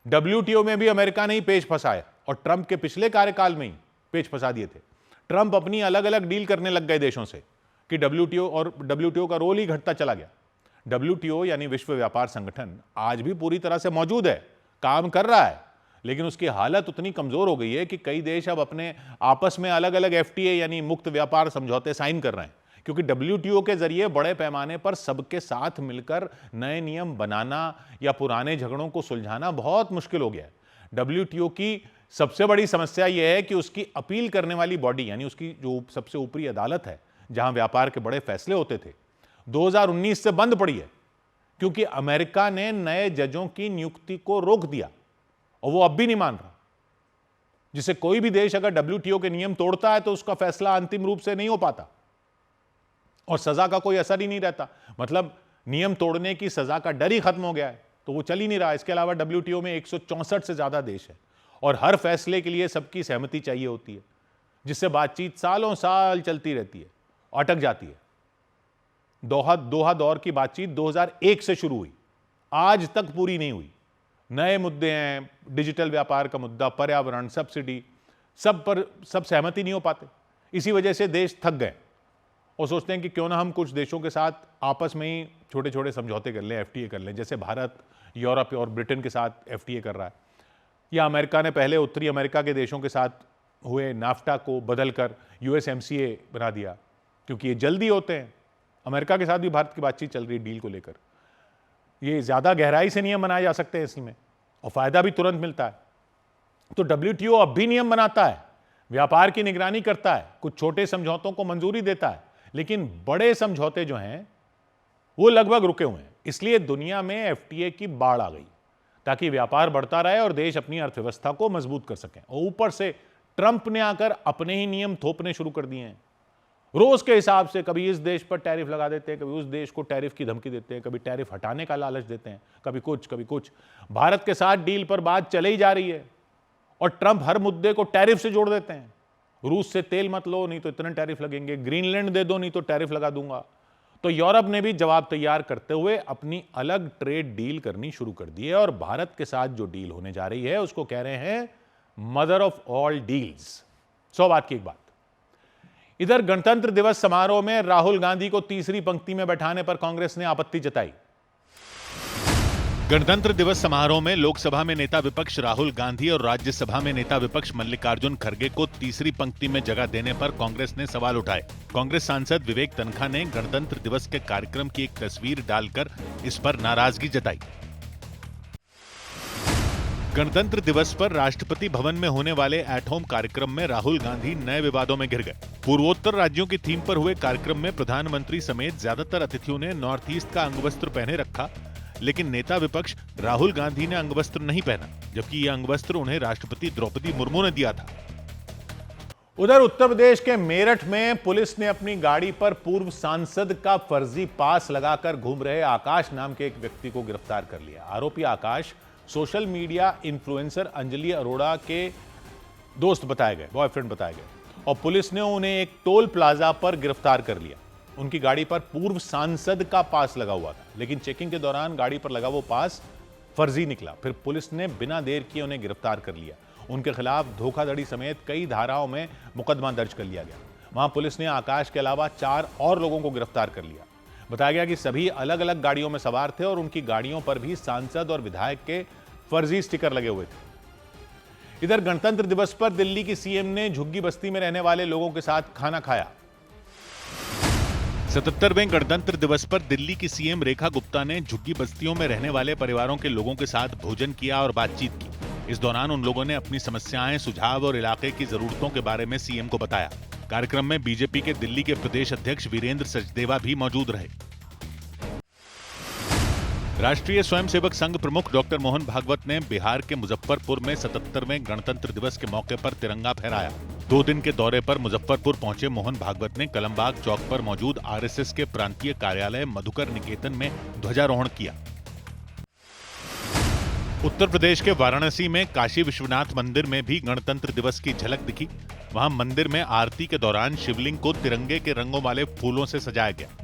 WTO में भी अमेरिका ने ही पेच फंसाया और ट्रंप के पिछले कार्यकाल में ही पेच फंसा दिए थे। ट्रंप अपनी अलग अलग डील करने लग गए देशों से कि WTO का रोल ही घटता चला गया। WTO यानी विश्व व्यापार संगठन आज भी पूरी तरह से मौजूद है, काम कर रहा है, लेकिन उसकी हालत उतनी कमजोर हो गई है कि कई देश अब अपने आपस में अलग अलग FTA यानी मुक्त व्यापार समझौते साइन कर रहे हैं, क्योंकि WTO के जरिए बड़े पैमाने पर सबके साथ मिलकर नए नियम बनाना या पुराने झगड़ों को सुलझाना बहुत मुश्किल हो गया है। WTO की सबसे बड़ी समस्या यह है कि उसकी अपील करने वाली बॉडी, यानी उसकी जो सबसे ऊपरी अदालत है जहां व्यापार के बड़े फैसले होते थे, 2019 से बंद पड़ी है क्योंकि अमेरिका ने नए जजों की नियुक्ति को रोक दिया और वो अब भी नहीं मान रहा। जिसे कोई भी देश अगर WTO के नियम तोड़ता है तो उसका फैसला अंतिम रूप से नहीं हो पाता और सजा का कोई असर ही नहीं रहता। मतलब नियम तोड़ने की सजा का डर ही खत्म हो गया है, तो वो चल ही नहीं रहा। इसके अलावा WTO में 164 से ज्यादा देश है और हर फैसले के लिए सबकी सहमति चाहिए होती है, जिससे बातचीत सालों साल चलती रहती है, अटक जाती है। दोहा दौर की बातचीत 2001 से शुरू हुई, आज तक पूरी नहीं हुई। नए मुद्दे हैं, डिजिटल व्यापार का मुद्दा, पर्यावरण, सब्सिडी, सब पर सब सहमति नहीं हो पाते। इसी वजह से देश थक गए और सोचते हैं कि क्यों ना हम कुछ देशों के साथ आपस में ही छोटे छोटे समझौते कर लें, FTA कर लें। जैसे भारत यूरोप और ब्रिटेन के साथ FTA कर रहा है, या अमेरिका ने पहले उत्तरी अमेरिका के देशों के साथ हुए नाफ्टा को बदलकर USMCA बना दिया, क्योंकि ये जल्दी होते हैं। अमेरिका के साथ भी भारत की बातचीत चल रही है डील को लेकर। ये ज़्यादा गहराई से नियम बनाए जा सकते हैं इसमें और फ़ायदा भी तुरंत मिलता है। तो WTO अब भी नियम बनाता है, व्यापार की निगरानी करता है, कुछ छोटे समझौतों को मंजूरी देता है, लेकिन बड़े समझौते जो हैं वो लगभग रुके हुए हैं। इसलिए दुनिया में FTA की बाढ़ आ गई ताकि व्यापार बढ़ता रहे और देश अपनी अर्थव्यवस्था को मजबूत कर सकें। और ऊपर से ट्रंप ने आकर अपने ही नियम थोपने शुरू कर दिए हैं। रोज के हिसाब से कभी इस देश पर टैरिफ लगा देते हैं, कभी उस देश को टैरिफ की धमकी देते हैं, कभी टैरिफ हटाने का लालच देते हैं, कभी कुछ। भारत के साथ डील पर बात चले ही जा रही है और ट्रंप हर मुद्दे को टैरिफ से जोड़ देते हैं। रूस से तेल मत लो, नहीं तो इतने टैरिफ लगेंगे, ग्रीनलैंड दे दो, नहीं तो टैरिफ लगा दूंगा। तो यूरोप ने भी जवाब तैयार करते हुए अपनी अलग ट्रेड डील करनी शुरू कर दी है और भारत के साथ जो डील होने जा रही है उसको कह रहे हैं मदर ऑफ ऑल डील्स। 100 बात की एक बात। इधर गणतंत्र दिवस समारोह में राहुल गांधी को तीसरी पंक्ति में बैठाने पर कांग्रेस ने आपत्ति जताई। गणतंत्र दिवस समारोह में लोकसभा में नेता विपक्ष राहुल गांधी और राज्यसभा में नेता विपक्ष मल्लिकार्जुन खड़गे को तीसरी पंक्ति में जगह देने पर कांग्रेस ने सवाल उठाए। कांग्रेस सांसद विवेक तनखा ने गणतंत्र दिवस के कार्यक्रम की एक तस्वीर डालकर इस पर नाराजगी जताई। गणतंत्र दिवस पर राष्ट्रपति भवन में होने वाले एट होम कार्यक्रम में राहुल गांधी नए विवादों में घिर गए। पूर्वोत्तर राज्यों की थीम पर हुए कार्यक्रम में प्रधानमंत्री समेत ज्यादातर अतिथियों ने नॉर्थ ईस्ट का अंगवस्त्र पहने रखा, लेकिन नेता विपक्ष राहुल गांधी ने अंगवस्त्र नहीं पहना, जबकि यह अंगवस्त्र उन्हें राष्ट्रपति द्रौपदी मुर्मू ने दिया था। उधर उत्तर प्रदेश के मेरठ में पुलिस ने अपनी गाड़ी पर पूर्व सांसद का फर्जी पास लगाकर घूम रहे आकाश नाम के एक व्यक्ति को गिरफ्तार कर लिया। आरोपी Akash social media influencer Anjali Arora के दोस्त बताए गए, बॉयफ्रेंड बताए गए, और पुलिस ने उन्हें एक टोल प्लाजा पर गिरफ्तार कर लिया। उनकी गाड़ी पर पूर्व सांसद का पास लगा हुआ था, लेकिन चेकिंग के दौरान गाड़ी पर लगा वो पास फर्जी निकला। फिर पुलिस ने बिना देर किए उन्हें गिरफ्तार कर लिया। उनके खिलाफ धोखाधड़ी समेत कई धाराओं में मुकदमा दर्ज कर लिया गया। वहां पुलिस ने आकाश के अलावा 4 और लोगों को गिरफ्तार कर लिया। बताया गया कि सभी अलग अलग गाड़ियों में सवार थे और उनकी गाड़ियों पर भी सांसद और विधायक के फर्जी स्टिकर लगे हुए थे। इधर गणतंत्र दिवस पर दिल्ली की सीएम ने झुग्गी बस्ती में रहने वाले लोगों के साथ खाना खाया। 77वें गणतंत्र दिवस पर दिल्ली की सीएम रेखा गुप्ता ने झुग्गी बस्तियों में रहने वाले परिवारों के लोगों के साथ भोजन किया और बातचीत की। इस दौरान उन लोगों ने अपनी समस्याएं, सुझाव और इलाके की जरूरतों के बारे में सीएम को बताया। कार्यक्रम में बीजेपी के दिल्ली के प्रदेश अध्यक्ष वीरेंद्र सचदेवा भी मौजूद रहे। राष्ट्रीय स्वयंसेवक संघ प्रमुख डॉक्टर मोहन भागवत ने बिहार के मुजफ्फरपुर में 77वें गणतंत्र दिवस के मौके पर तिरंगा फहराया। 2 दिन के दौरे पर मुजफ्फरपुर पहुंचे मोहन भागवत ने कलमबाग चौक पर मौजूद आरएसएस के प्रांतीय कार्यालय मधुकर निकेतन में ध्वजारोहण किया। उत्तर प्रदेश के वाराणसी में काशी विश्वनाथ मंदिर में भी गणतंत्र दिवस की झलक दिखी। वहां मंदिर में आरती के दौरान शिवलिंग को तिरंगे के रंगों वाले फूलों से सजाया गया।